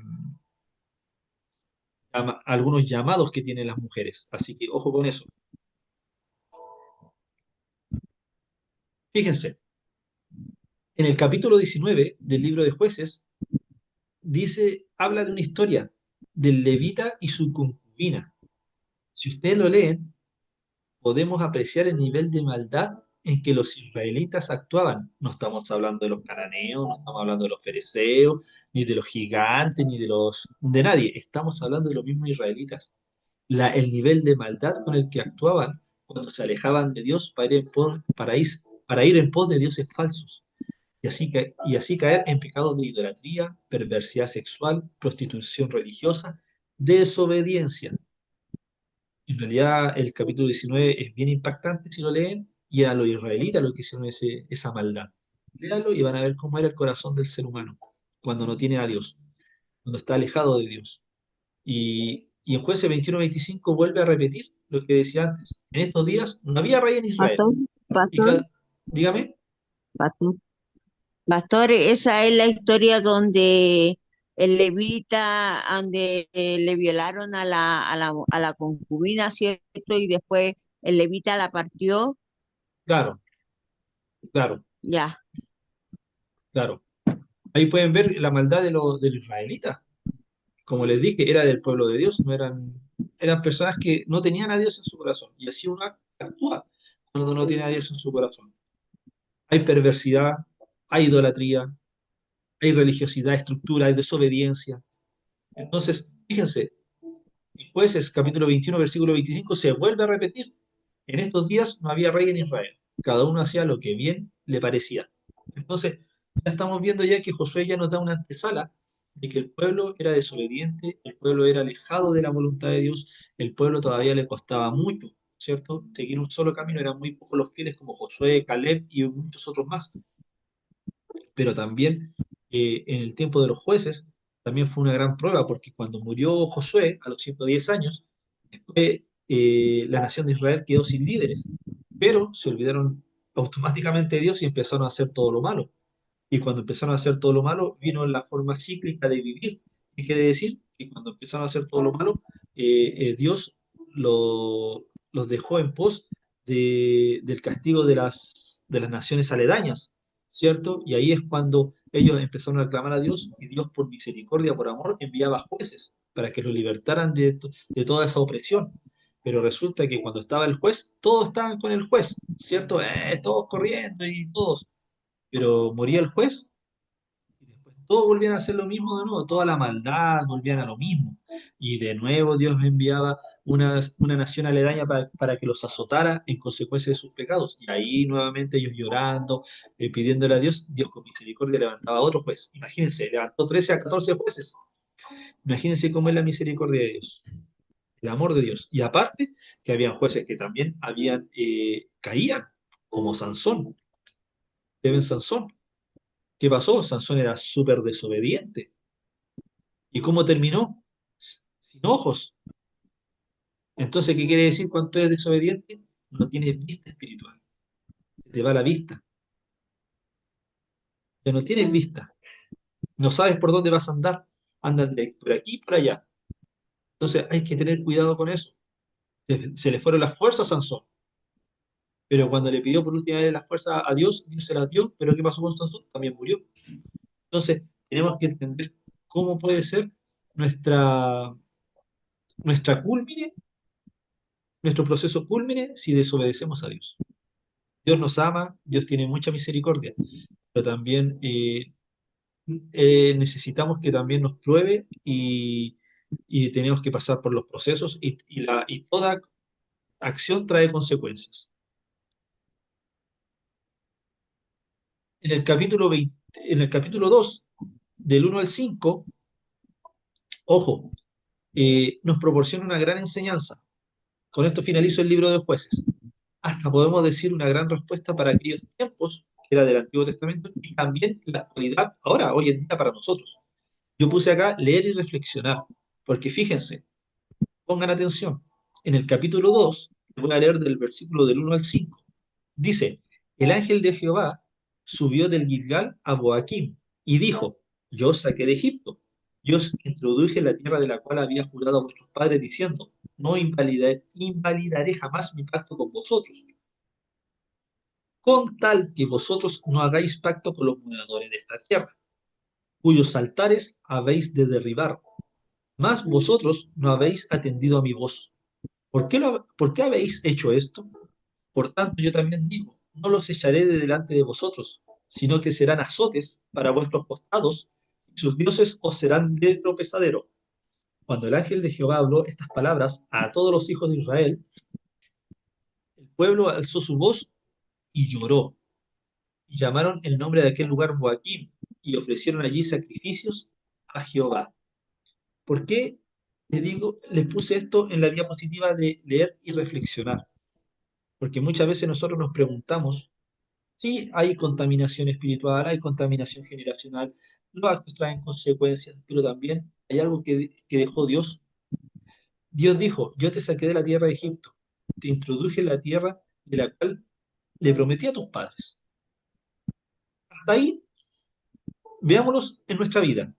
A: algunos llamados que tienen las mujeres. Así que ojo con eso. Fíjense, en el capítulo 19 del libro de Jueces dice, habla de una historia del levita y su concubina. Si ustedes lo leen, podemos apreciar el nivel de maldad en que los israelitas actuaban. No estamos hablando de los cananeos, no estamos hablando de los fereceos, ni de los gigantes, ni de nadie. Estamos hablando de los mismos israelitas. El nivel de maldad con el que actuaban cuando se alejaban de Dios para ir en pos de dioses falsos. Y así caer en pecados de idolatría, perversidad sexual, prostitución religiosa, desobediencia. En realidad, el capítulo 19 es bien impactante si lo leen, y a los israelitas lo que hicieron esa maldad. Léanlo y van a ver cómo era el corazón del ser humano cuando no tiene a Dios, cuando está alejado de Dios. Y en Jueces 21-25 vuelve a repetir lo que decía antes. En estos días no había rey en Israel.
B: Pastor,
A: Y
B: pastor,
A: dígame,
B: pastor. Pastor, esa es la historia donde el levita, donde le violaron a la concubina, ¿cierto? Y después el levita la partió,
A: claro, claro,
B: ya.
A: claro. Ahí pueden ver la maldad de los israelitas. Como les dije, era del pueblo de Dios, no eran personas que no tenían a Dios en su corazón. Y así uno actúa cuando no tiene a Dios en su corazón. Hay perversidad, hay idolatría, hay religiosidad, estructura, hay desobediencia. Entonces, fíjense, en Jueces capítulo 21, versículo 25 se vuelve a repetir. En estos días no había rey en Israel. Cada uno hacía lo que bien le parecía. Entonces, ya estamos viendo ya que Josué ya nos da una antesala de que el pueblo era desobediente, el pueblo era alejado de la voluntad de Dios, el pueblo todavía le costaba mucho, ¿cierto? Seguir un solo camino, eran muy pocos los fieles como Josué, Caleb y muchos otros más. Pero también en el tiempo de los jueces, también fue una gran prueba, porque cuando murió Josué a los 110 años, la nación de Israel quedó sin líderes, pero se olvidaron automáticamente de Dios y empezaron a hacer todo lo malo. Y cuando empezaron a hacer todo lo malo, vino la forma cíclica de vivir. ¿Qué quiere decir? Que cuando empezaron a hacer todo lo malo, Dios los dejó en pos del castigo de las naciones aledañas, ¿cierto? Y ahí es cuando ellos empezaron a clamar a Dios y Dios por misericordia, por amor, enviaba jueces para que los libertaran de toda esa opresión. Pero resulta que cuando estaba el juez, todos estaban con el juez, ¿cierto? Todos corriendo y todos. Pero moría el juez y después todos volvían a hacer lo mismo de nuevo, toda la maldad volvían a lo mismo. Y de nuevo Dios enviaba una nación aledaña para que los azotara en consecuencia de sus pecados. Y ahí nuevamente ellos llorando, pidiéndole a Dios, Dios con misericordia levantaba a otro juez. Imagínense, levantó 13 a 14 jueces. Imagínense cómo es la misericordia de Dios, el amor de Dios. Y aparte, que habían jueces que también caían, como Sansón, deben Sansón. ¿Qué pasó? Sansón era súper desobediente. ¿Y cómo terminó? Sin ojos. Entonces, ¿qué quiere decir cuando eres desobediente? No tienes vista espiritual. Te va la vista. Ya no tienes vista. No sabes por dónde vas a andar. Andas por aquí y por allá. Entonces, hay que tener cuidado con eso. Se le fueron las fuerzas a Sansón. Pero cuando le pidió por última vez las fuerzas a Dios, Dios se las dio. Pero ¿qué pasó con Sansón? También murió. Entonces, tenemos que entender cómo puede ser nuestra, nuestra culmine, nuestro proceso culmine si desobedecemos a Dios. Dios nos ama, Dios tiene mucha misericordia, pero también necesitamos que también nos pruebe y tenemos que pasar por los procesos y toda acción trae consecuencias. En el capítulo 20, en el capítulo 2 del 1 al 5, ojo, nos proporciona una gran enseñanza. Con esto finalizo el libro de jueces. Hasta podemos decir una gran respuesta para aquellos tiempos, que era del Antiguo Testamento, y también la actualidad, ahora, hoy en día, para nosotros. Yo puse acá leer y reflexionar, porque fíjense, pongan atención, en el capítulo 2 voy a leer del versículo del 1 al 5. Dice, el ángel de Jehová subió del Gilgal a Boaquim y dijo, yo os saqué de Egipto, yo os introduje en la tierra de la cual había jurado a vuestros padres diciendo, no invalidaré jamás mi pacto con vosotros, con tal que vosotros no hagáis pacto con los moradores de esta tierra, cuyos altares habéis de derribar, mas vosotros no habéis atendido a mi voz. ¿Por qué habéis hecho esto? Por tanto, yo también digo, no los echaré de delante de vosotros, sino que serán azotes para vuestros costados, y sus dioses os serán de tropezadero. Cuando el ángel de Jehová habló estas palabras a todos los hijos de Israel, el pueblo alzó su voz y lloró, y llamaron el nombre de aquel lugar Boaquim, y ofrecieron allí sacrificios a Jehová. ¿Por qué les puse esto en la diapositiva de leer y reflexionar? Porque muchas veces nosotros nos preguntamos, sí, hay contaminación espiritual, hay contaminación generacional, los actos traen consecuencias, pero también hay algo que dejó Dios. Dios dijo, yo te saqué de la tierra de Egipto, te introduje en la tierra de la cual le prometí a tus padres. Hasta ahí, veámoslos en nuestra vida.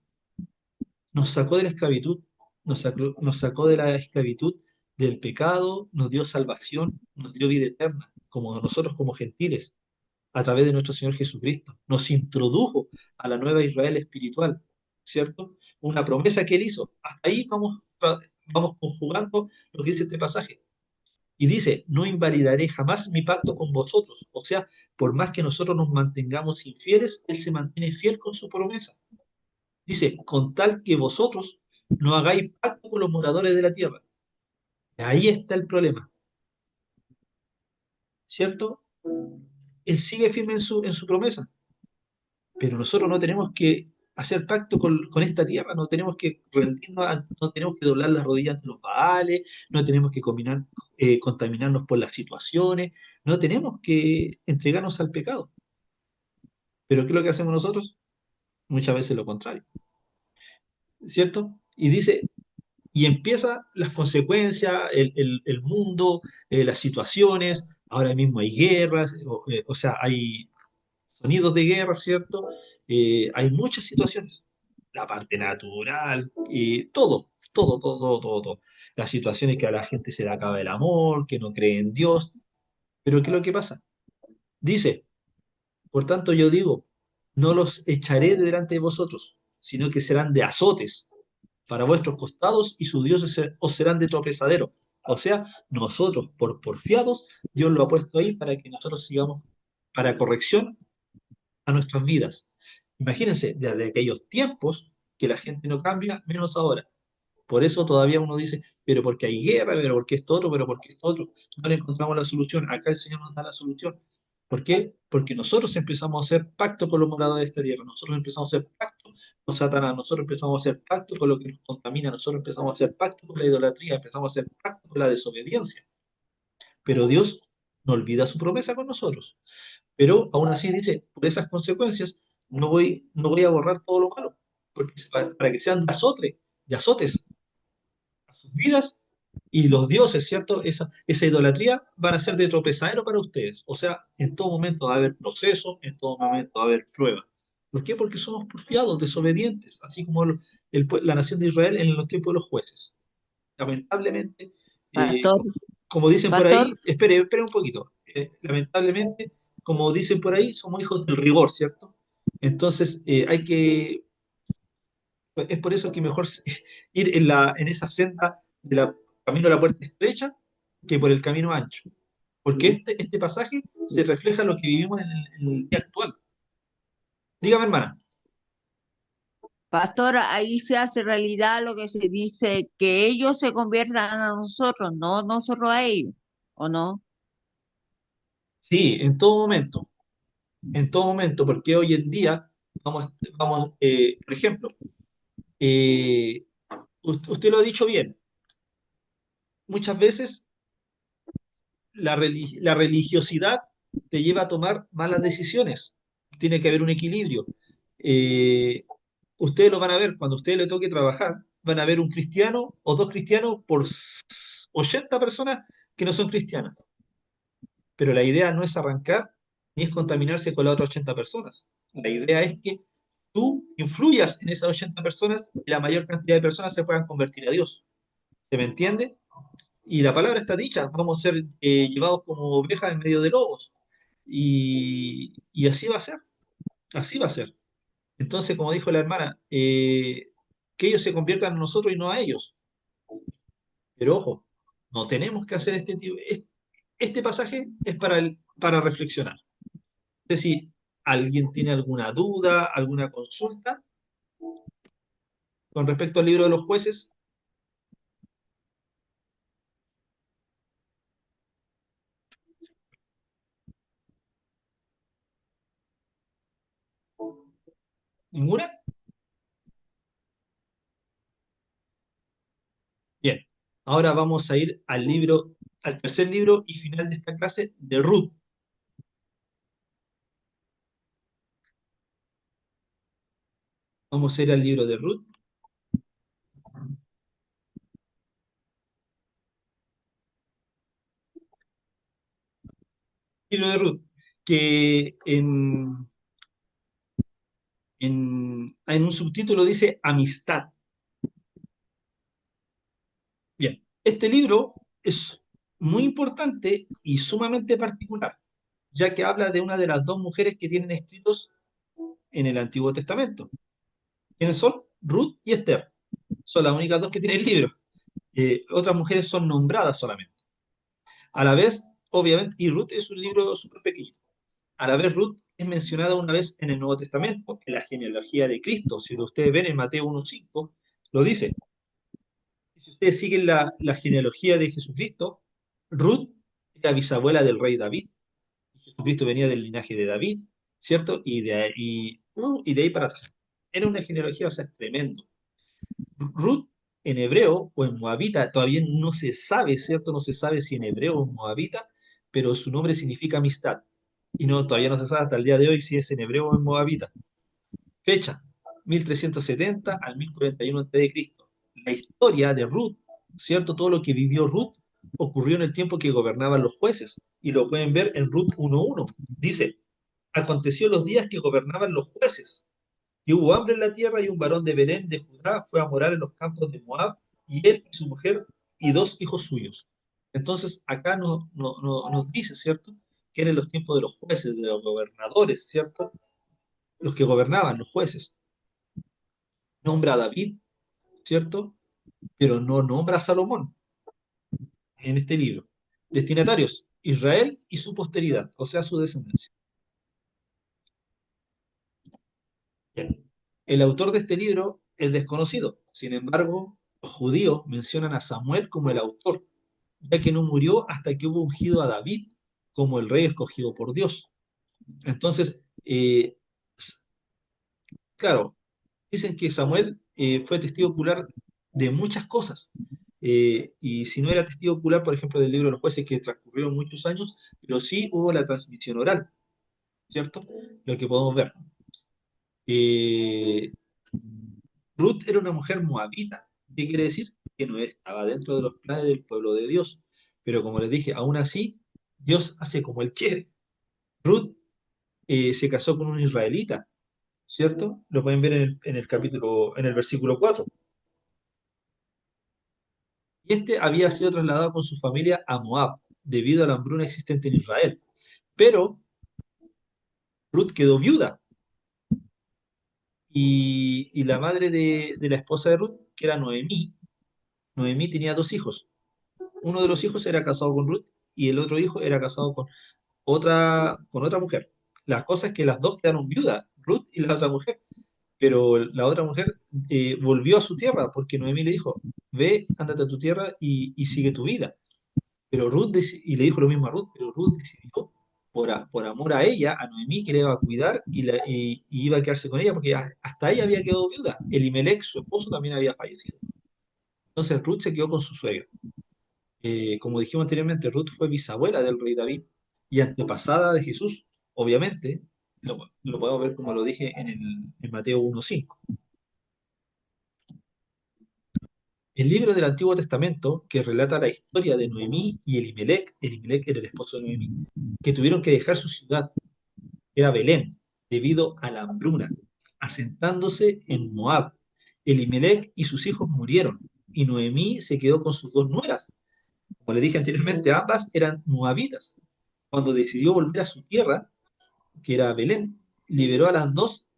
A: Nos sacó de la esclavitud, nos sacó de la esclavitud del pecado, nos dio salvación, nos dio vida eterna, como nosotros como gentiles, a través de nuestro Señor Jesucristo. Nos introdujo a la nueva Israel espiritual, ¿cierto? Una promesa que Él hizo. Hasta ahí vamos conjugando lo que dice este pasaje. Y dice, no invalidaré jamás mi pacto con vosotros. O sea, por más que nosotros nos mantengamos infieles, Él se mantiene fiel con su promesa. Dice, con tal que vosotros no hagáis pacto con los moradores de la tierra. Y ahí está el problema, ¿cierto? Él sigue firme en su promesa. Pero nosotros no tenemos que hacer pacto con esta tierra, no tenemos que rendirnos, no tenemos que doblar las rodillas ante los baales, no tenemos que contaminarnos por las situaciones, no tenemos que entregarnos al pecado. Pero ¿qué es lo que hacemos nosotros? Muchas veces lo contrario, ¿cierto? Y dice, y empieza las consecuencias, el mundo, las situaciones, ahora mismo hay guerras, o sea, hay sonidos de guerra, ¿cierto? Hay muchas situaciones, la parte natural, todo. Las situaciones que a la gente se le acaba el amor, que no cree en Dios, pero ¿qué es lo que pasa? Dice, por tanto yo digo, no los echaré de delante de vosotros, sino que serán de azotes para vuestros costados y sus dioses os serán de tropezadero. O sea, nosotros, por porfiados, Dios lo ha puesto ahí para que nosotros sigamos para corrección a nuestras vidas. Imagínense, desde aquellos tiempos que la gente no cambia, menos ahora. Por eso todavía uno dice, pero porque hay guerra, pero porque esto otro, pero porque esto otro. No le encontramos la solución. Acá el Señor nos da la solución. ¿Por qué? Porque nosotros empezamos a hacer pacto con los moradores de esta tierra. Nosotros empezamos a hacer pacto con Satanás. Nosotros empezamos a hacer pacto con lo que nos contamina. Nosotros empezamos a hacer pacto con la idolatría. Empezamos a hacer pacto con la desobediencia. Pero Dios no olvida su promesa con nosotros. Pero aún así dice, por esas consecuencias, no voy a borrar todo lo malo, porque para que sean de azotes a sus vidas, y los dioses, ¿cierto? Esa idolatría van a ser de tropezadero para ustedes. O sea, en todo momento va a haber proceso, en todo momento va a haber prueba. ¿Por qué? Porque somos porfiados, desobedientes, así como la nación de Israel en los tiempos de los jueces. Lamentablemente, eh,
B: Pastor,
A: como dicen por
B: pastor,
A: ahí, espere un poquito. Lamentablemente, como dicen por ahí, somos hijos del rigor, ¿cierto? Entonces, es por eso que mejor ir en esa senda de la camino a la puerta estrecha que por el camino ancho. Porque este pasaje se refleja lo que vivimos en el día actual. Dígame, hermana.
B: pastor, ahí se hace realidad lo que se dice, que ellos se conviertan a nosotros, no nosotros a ellos, ¿o no?
A: Sí, en todo momento, porque hoy en día, por ejemplo, eh, usted lo ha dicho bien, muchas veces la religiosidad te lleva a tomar malas decisiones. Tiene que haber un equilibrio. Eh, Ustedes lo van a ver cuando a ustedes le toque trabajar, van a ver un cristiano o dos cristianos por 80 personas que no son cristianas. Pero la idea no es arrancar ni es contaminarse con las otras 80 personas. La idea es que tú influyas en esas 80 personas y la mayor cantidad de personas se puedan convertir a Dios. ¿Se me entiende? Y la palabra está dicha, vamos a ser llevados como ovejas en medio de lobos. Y así va a ser, así va a ser. Entonces, como dijo la hermana, que ellos se conviertan en nosotros y no a ellos. Pero ojo, no tenemos que hacer este pasaje es para reflexionar. No sé si alguien tiene alguna duda, alguna consulta con respecto al libro de los jueces. ¿Ninguna? Bien. Ahora vamos a ir al tercer libro y final de esta clase de Ruth. Vamos a ir al libro de Ruth. Libro de Ruth, que en un subtítulo dice amistad. Bien, este libro es muy importante y sumamente particular, ya que habla de una de las dos mujeres que tienen escritos en el Antiguo Testamento. ¿Quiénes son? Ruth y Esther. Son las únicas dos que tienen el libro. Otras mujeres son nombradas solamente. A la vez, obviamente, y Ruth es un libro súper pequeño. A la vez, Ruth es mencionada una vez en el Nuevo Testamento, en la genealogía de Cristo. Si ustedes ven en Mateo 1.5, lo dice. Si ustedes siguen la genealogía de Jesucristo, Ruth era bisabuela del rey David. Jesucristo venía del linaje de David, ¿cierto? Y de ahí para atrás. Era una genealogía, o sea, es tremendo. Ruth en hebreo o en moabita, todavía no se sabe, ¿cierto? No se sabe si en hebreo o en moabita, pero su nombre significa amistad. Y no, todavía no se sabe hasta el día de hoy si es en hebreo o en moabita. Fecha, 1370 al 1041 a.C. La historia de Ruth, ¿cierto? Todo lo que vivió Ruth ocurrió en el tiempo que gobernaban los jueces. Y lo pueden ver en Ruth 1.1. Dice, aconteció los días que gobernaban los jueces y hubo hambre en la tierra y un varón de Belén de Judá fue a morar en los campos de Moab y él y su mujer y dos hijos suyos. Entonces acá nos dice, ¿cierto? Que eran los tiempos de los jueces, de los gobernadores, ¿cierto? Los que gobernaban, los jueces. Nombra a David, ¿cierto? Pero no nombra a Salomón en este libro. Destinatarios, Israel y su posteridad, o sea, su descendencia. Bien. El autor de este libro es desconocido. Sin embargo, los judíos mencionan a Samuel como el autor, ya que no murió hasta que hubo ungido a David como el rey escogido por Dios. Entonces, claro, dicen que Samuel fue testigo ocular de muchas cosas. Y si no era testigo ocular, por ejemplo, del libro de los jueces, que transcurrieron muchos años, pero sí hubo la transmisión oral, ¿cierto? Lo que podemos ver. Eh, Ruth era una mujer moabita. ¿Qué quiere decir? Que no estaba dentro de los planes del pueblo de Dios. Pero como les dije, aún así, Dios hace como Él quiere. Ruth se casó con un israelita, ¿cierto? Lo pueden ver en el capítulo, en el versículo 4. Y este había sido trasladado con su familia a Moab, debido a la hambruna existente en Israel. Pero Ruth quedó viuda y la madre de la esposa de Ruth, que era Noemí, Noemí tenía dos hijos. Uno de los hijos era casado con Ruth y el otro hijo era casado con otra mujer. La cosa es que las dos quedaron viudas, Ruth y la otra mujer. Pero la otra mujer volvió a su tierra porque Noemí le dijo, ve, ándate a tu tierra y sigue tu vida. Pero y le dijo lo mismo a Ruth, pero Ruth decidió, por amor a ella, a Noemí, que le iba a cuidar y iba a quedarse con ella, porque hasta ella había quedado viuda. Elimelech, su esposo, también había fallecido. Entonces Ruth se quedó con su suegra. Como dijimos anteriormente, Ruth fue bisabuela del rey David y antepasada de Jesús, obviamente. Lo podemos ver como lo dije en Mateo 1:5. El libro del Antiguo Testamento que relata la historia de Noemí y Elimelech era el esposo de Noemí, que tuvieron que dejar su ciudad, era Belén, debido a la hambruna, asentándose en Moab. Elimelech y sus hijos murieron, y Noemí se quedó con sus dos nueras. Como le dije anteriormente, ambas eran moabitas. Cuando decidió volver a su tierra, que era Belén, liberó a las dos,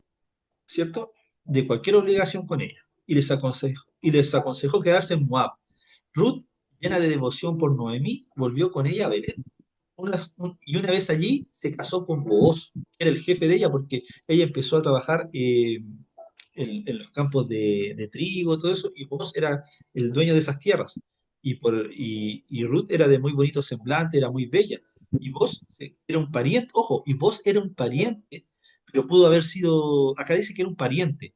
A: ¿cierto?, de cualquier obligación con ella, y les aconsejó quedarse en Moab. Ruth, llena de devoción por Noemí, volvió con ella a Belén. Y una vez allí se casó con Booz, que era el jefe de ella, porque ella empezó a trabajar en los campos de trigo, todo eso, y Booz era el dueño de esas tierras. Y Ruth era de muy bonito semblante, era muy bella. Y Booz era un pariente, ojo, y Booz era un pariente, pero pudo haber sido, acá dice que era un pariente,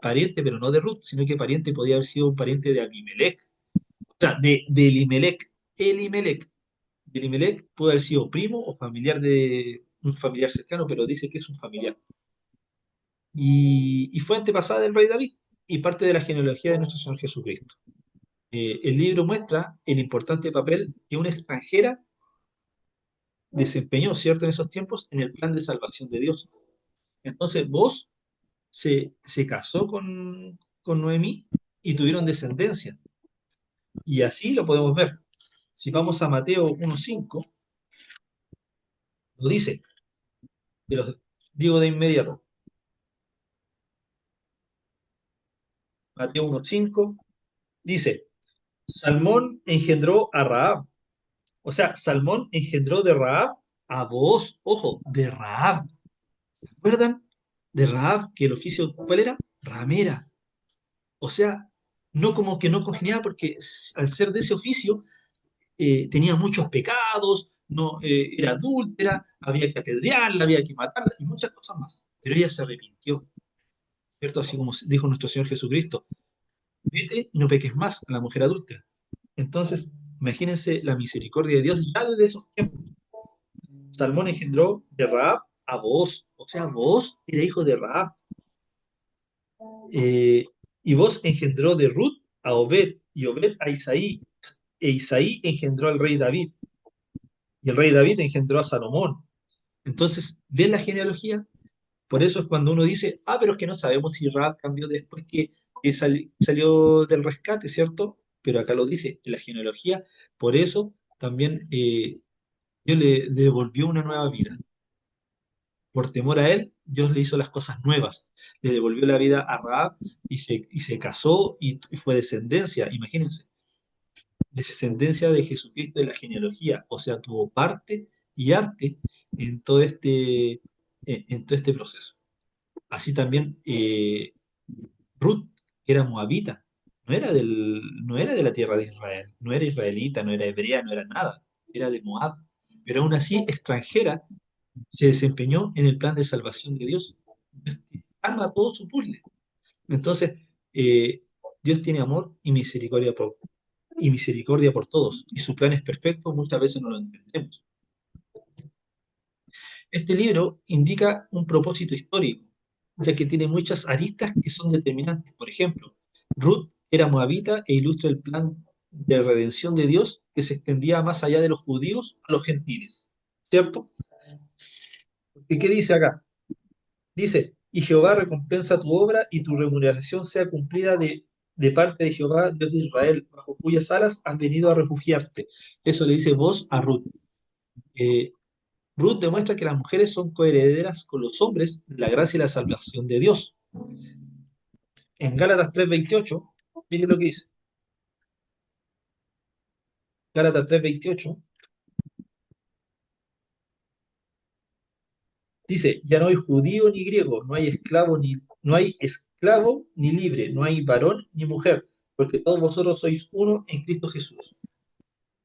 A: pariente, pero no de Ruth, sino que pariente podía haber sido un pariente de Abimelech, o sea, de Elimelech. Elimelech puede haber sido primo o familiar de un familiar cercano, pero dice que es un familiar. Y fue antepasada del rey David y parte de la genealogía de nuestro Señor Jesucristo. El libro muestra el importante papel que una extranjera desempeñó, ¿cierto?, en esos tiempos en el plan de salvación de Dios. Entonces, vos se casó con Noemí y tuvieron descendencia. Y así lo podemos ver. Si vamos a Mateo 1:5, lo dice, digo de inmediato. Mateo 1:5 dice, Salmón engendró a Rahab. O sea, Salmón engendró de Rahab a Booz. Ojo, de Rahab. ¿Se acuerdan de Rahab, que el oficio, ¿cuál era? Ramera. O sea, no como que no congeniaba porque al ser de ese oficio tenía muchos pecados, no, era adúltera, había que apedrearla, había que matarla y muchas cosas más. Pero ella se arrepintió, ¿cierto? Así como dijo nuestro Señor Jesucristo, vete y no peques más a la mujer adúltera. Entonces, imagínense la misericordia de Dios ya desde esos tiempos. Salmón engendró de Rahab a Booz, o sea, Booz era hijo de Rahab. Eh, y Booz engendró de Ruth a Obed, y Obed a Isaí, e Isaí engendró al rey David, y el rey David engendró a Salomón. Entonces, ¿ven la genealogía? Por eso es cuando uno dice, pero es que no sabemos si Rahab cambió después que salió del rescate, ¿cierto? Pero acá lo dice en la genealogía, por eso también Dios le devolvió una nueva vida. Por temor a él, Dios le hizo las cosas nuevas. Le devolvió la vida a Rahab y se casó y fue descendencia, imagínense, descendencia de Jesucristo de la genealogía. O sea, tuvo parte y arte en todo este proceso. Así también Ruth, que era moabita, no era de la tierra de Israel, no era israelita, no era hebrea, no era nada, era de Moab, pero aún así extranjera, se desempeñó en el plan de salvación de Dios. Arma todo su puzzle. Entonces, eh, Dios tiene amor y misericordia por todos, y su plan es perfecto, muchas veces no lo entendemos. Este libro indica un propósito histórico, ya que tiene muchas aristas que son determinantes. Por ejemplo, Ruth era moabita e ilustra el plan de redención de Dios que se extendía más allá de los judíos a los gentiles. ¿Cierto? ¿Y qué dice acá? Dice, y Jehová recompensa tu obra y tu remuneración sea cumplida de parte de Jehová, Dios de Israel, bajo cuyas alas has venido a refugiarte. Eso le dice vos a Ruth. Eh, Ruth demuestra que las mujeres son coherederas con los hombres de la gracia y la salvación de Dios. En Gálatas 3:28, miren lo que dice. Gálatas 3:28 dice, ya no hay judío ni griego, no hay esclavo ni libre, no hay varón ni mujer, porque todos vosotros sois uno en Cristo Jesús.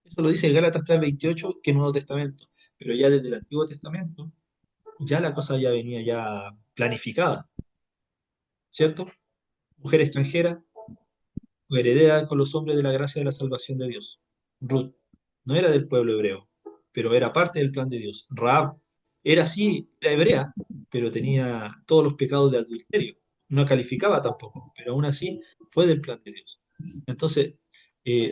A: Eso lo dice Gálatas 3:28, que es Nuevo Testamento. Pero ya desde el Antiguo Testamento, ya la cosa ya venía ya planificada, ¿cierto? Mujer extranjera, heredera con los hombres de la gracia de la salvación de Dios. Ruth no era del pueblo hebreo, pero era parte del plan de Dios. Rahab era sí, era hebrea, pero tenía todos los pecados de adulterio. No calificaba tampoco, pero aún así fue del plan de Dios. Entonces,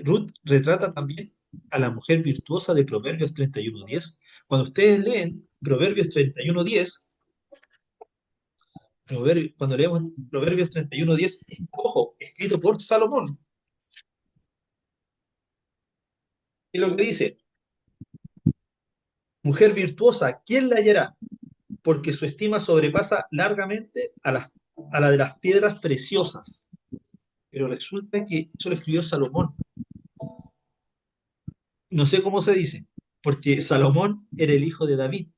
A: Ruth retrata también a la mujer virtuosa de Proverbios 31:10. Cuando ustedes leen Proverbios 31:10, cuando leemos Proverbios 31:10, ojo, escrito por Salomón, y lo que dice, mujer virtuosa, ¿quién la hallará? Porque su estima sobrepasa largamente a la de las piedras preciosas. Pero resulta que eso lo escribió Salomón. No sé cómo se dice, porque Salomón era el hijo de David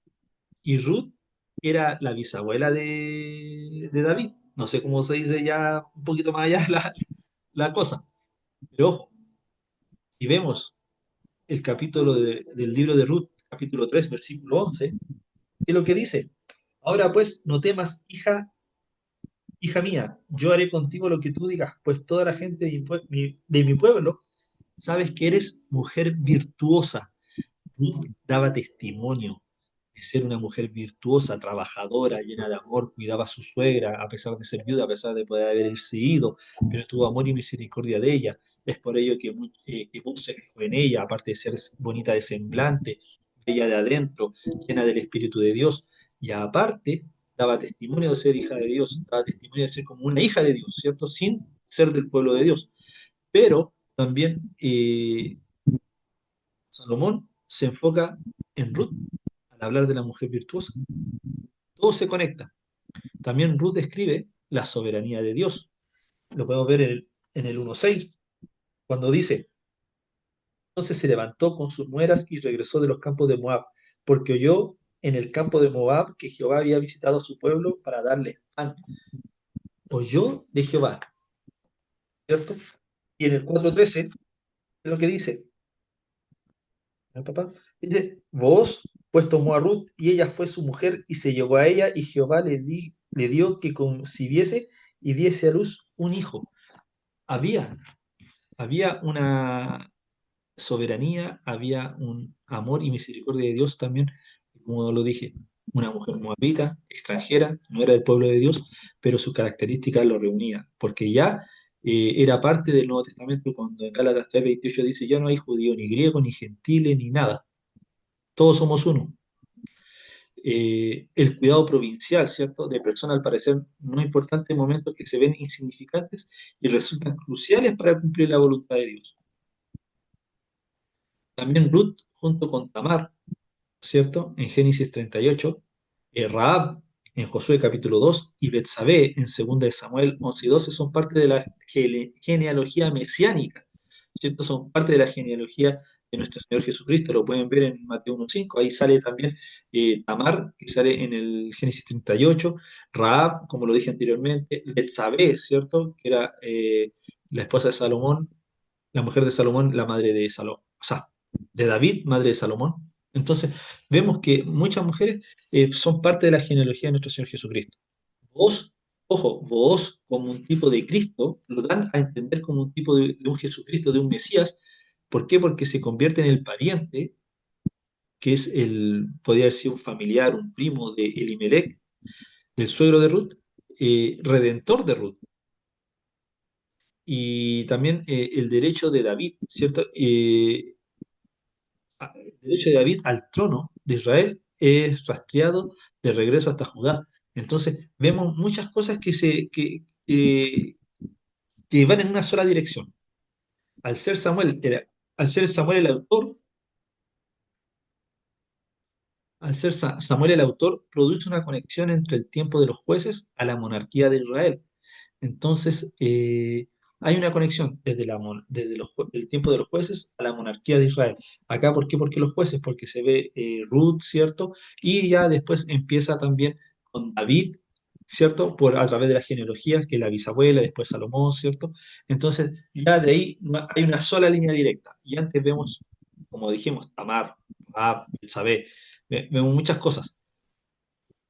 A: y Ruth era la bisabuela de David. No sé cómo se dice ya un poquito más allá la cosa. Pero ojo, y vemos el capítulo del libro de Ruth, capítulo 3 versículo 11, que es lo que dice. Ahora pues, no temas, hija mía, yo haré contigo lo que tú digas, pues toda la gente de mi pueblo sabes que eres mujer virtuosa. Ruth daba testimonio de ser una mujer virtuosa, trabajadora, llena de amor, cuidaba a su suegra, a pesar de ser viuda, a pesar de poder haberse ido, pero tuvo amor y misericordia de ella. Es por ello que Ruth se fijó en ella, aparte de ser bonita de semblante, bella de adentro, llena del Espíritu de Dios, y aparte daba testimonio de ser hija de Dios, daba testimonio de ser como una hija de Dios, ¿cierto? Sin ser del pueblo de Dios. Pero también Salomón se enfoca en Ruth al hablar de la mujer virtuosa. Todo se conecta. También Ruth describe la soberanía de Dios. Lo podemos ver en el 1:6, cuando dice, entonces se levantó con sus nueras y regresó de los campos de Moab, porque oyó en el campo de Moab que Jehová había visitado a su pueblo para darle pan. Oyó de Jehová, ¿cierto? Y en el 4:13 es lo que dice, ¿no, papá? Dice, vos pues tomó a Ruth y ella fue su mujer y se llegó a ella y Jehová le dio que concibiese y diese a luz un hijo. Había, había una soberanía, había un amor y misericordia de Dios también, como lo dije, una mujer moabita, extranjera, no era del pueblo de Dios, pero sus características lo reunían, porque ya era parte del Nuevo Testamento cuando en Gálatas 3:28 dice, ya no hay judío ni griego, ni gentile, ni nada, todos somos uno. El cuidado provincial, ¿cierto? De personas al parecer no importantes, momentos que se ven insignificantes y resultan cruciales para cumplir la voluntad de Dios. También Ruth, junto con Tamar, ¿cierto? En Génesis 38, Rahab en Josué capítulo 2 y Betsabé en 2 de Samuel 11:12 son parte de la genealogía mesiánica, ¿cierto? Son parte de la genealogía de nuestro Señor Jesucristo, lo pueden ver en Mateo 1:5, ahí sale también Tamar, que sale en el Génesis 38, Rahab, como lo dije anteriormente, Betsabé, ¿cierto? Que era la esposa de Salomón, la mujer de Salomón, la madre de Salomón, o sea, de David, madre de Salomón. Entonces, vemos que muchas mujeres son parte de la genealogía de nuestro Señor Jesucristo. Vos, ojo, vos como un tipo de Cristo, lo dan a entender como un tipo de un Jesucristo, de un Mesías. ¿Por qué? Porque se convierte en el pariente, que es podría haber sido un familiar, un primo de Elimelech, del suegro de Ruth, redentor de Ruth. Y también el derecho de David, ¿cierto? El derecho de David al trono de Israel es rastreado de regreso hasta Judá. Entonces, vemos muchas cosas que van en una sola dirección. Al ser Samuel, al ser Samuel el autor, al ser Samuel el autor, produce una conexión entre el tiempo de los jueces a la monarquía de Israel. Entonces, hay una conexión desde el tiempo de los jueces a la monarquía de Israel. Acá, ¿por qué? Porque los jueces, porque se ve Ruth, ¿cierto? Y ya después empieza también con David, ¿cierto? A través de las genealogías, que la bisabuela, después Salomón, ¿cierto? Entonces, ya de ahí hay una sola línea directa. Y antes vemos, como dijimos, Tamar, Raab, Betsabé, vemos muchas cosas,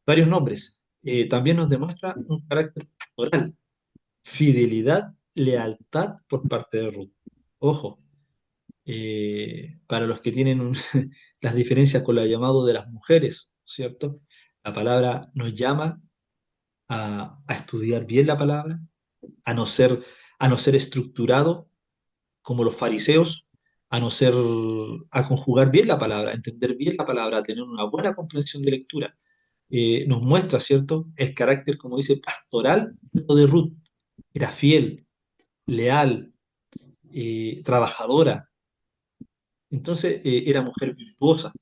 A: varios nombres. También nos demuestra un carácter pastoral, fidelidad, lealtad por parte de Ruth. Ojo, para los que tienen las diferencias con el llamado de las mujeres, ¿cierto? La palabra nos llama a estudiar bien la palabra, a no ser, a no ser estructurado como los fariseos, a no ser, a conjugar bien la palabra, a entender bien la palabra, a tener una buena comprensión de lectura. Nos muestra, ¿cierto?, el carácter, como dice, pastoral de Ruth. Era fiel, leal, trabajadora. Entonces, era mujer virtuosa.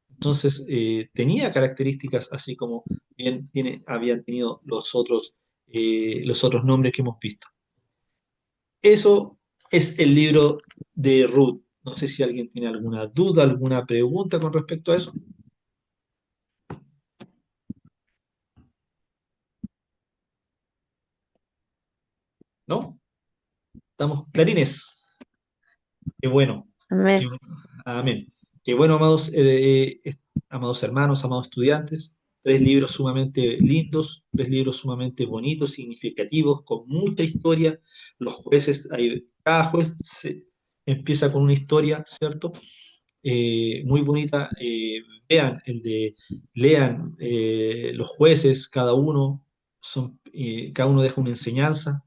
A: Entonces, tenía características así como bien habían tenido los otros nombres que hemos visto. Eso es el libro de Ruth. No sé si alguien tiene alguna duda, alguna pregunta con respecto a eso. ¿No? Estamos clarines. Qué bueno. Qué
D: Amén.
A: bueno. Amén. Qué bueno, amados hermanos, amados estudiantes. Tres libros sumamente lindos, tres libros sumamente bonitos, significativos, con mucha historia. Los jueces, cada juez empieza con una historia, ¿cierto? Muy bonita. Lean los jueces, cada uno deja una enseñanza.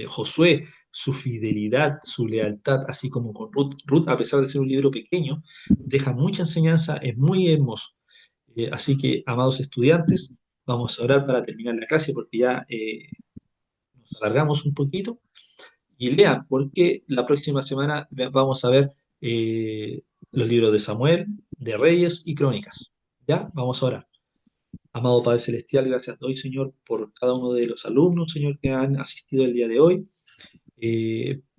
A: Josué, su fidelidad, su lealtad, así como con Ruth. Ruth, a pesar de ser un libro pequeño, deja mucha enseñanza, es muy hermoso. Así que, amados estudiantes, vamos a orar para terminar la clase porque ya nos alargamos un poquito. Y lean, porque la próxima semana vamos a ver los libros de Samuel, de Reyes y Crónicas. ¿Ya? Vamos a orar. Amado Padre Celestial, gracias te doy, Señor, por cada uno de los alumnos, Señor, que han asistido el día de hoy.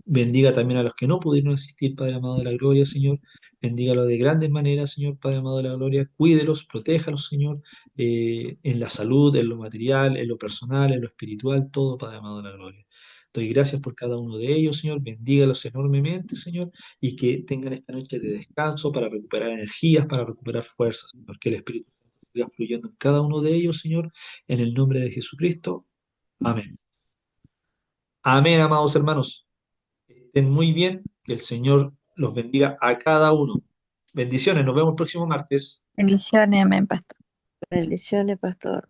A: Bendiga también a los que no pudieron asistir, Padre amado de la gloria, Señor. Bendígalo de grandes maneras, Señor, Padre amado de la gloria. Cuídelos, protéjalos, Señor, en la salud, en lo material, en lo personal, en lo espiritual, todo, Padre amado de la gloria. Doy gracias por cada uno de ellos, Señor. Bendígalos enormemente, Señor, y que tengan esta noche de descanso para recuperar energías, para recuperar fuerzas, Señor. Que el Espíritu Santo siga fluyendo en cada uno de ellos, Señor, en el nombre de Jesucristo. Amén. Amén, amados hermanos. Estén muy bien, que el Señor los bendiga a cada uno. Bendiciones, nos vemos el próximo martes.
D: Bendiciones, amén, pastor. Bendiciones, pastor.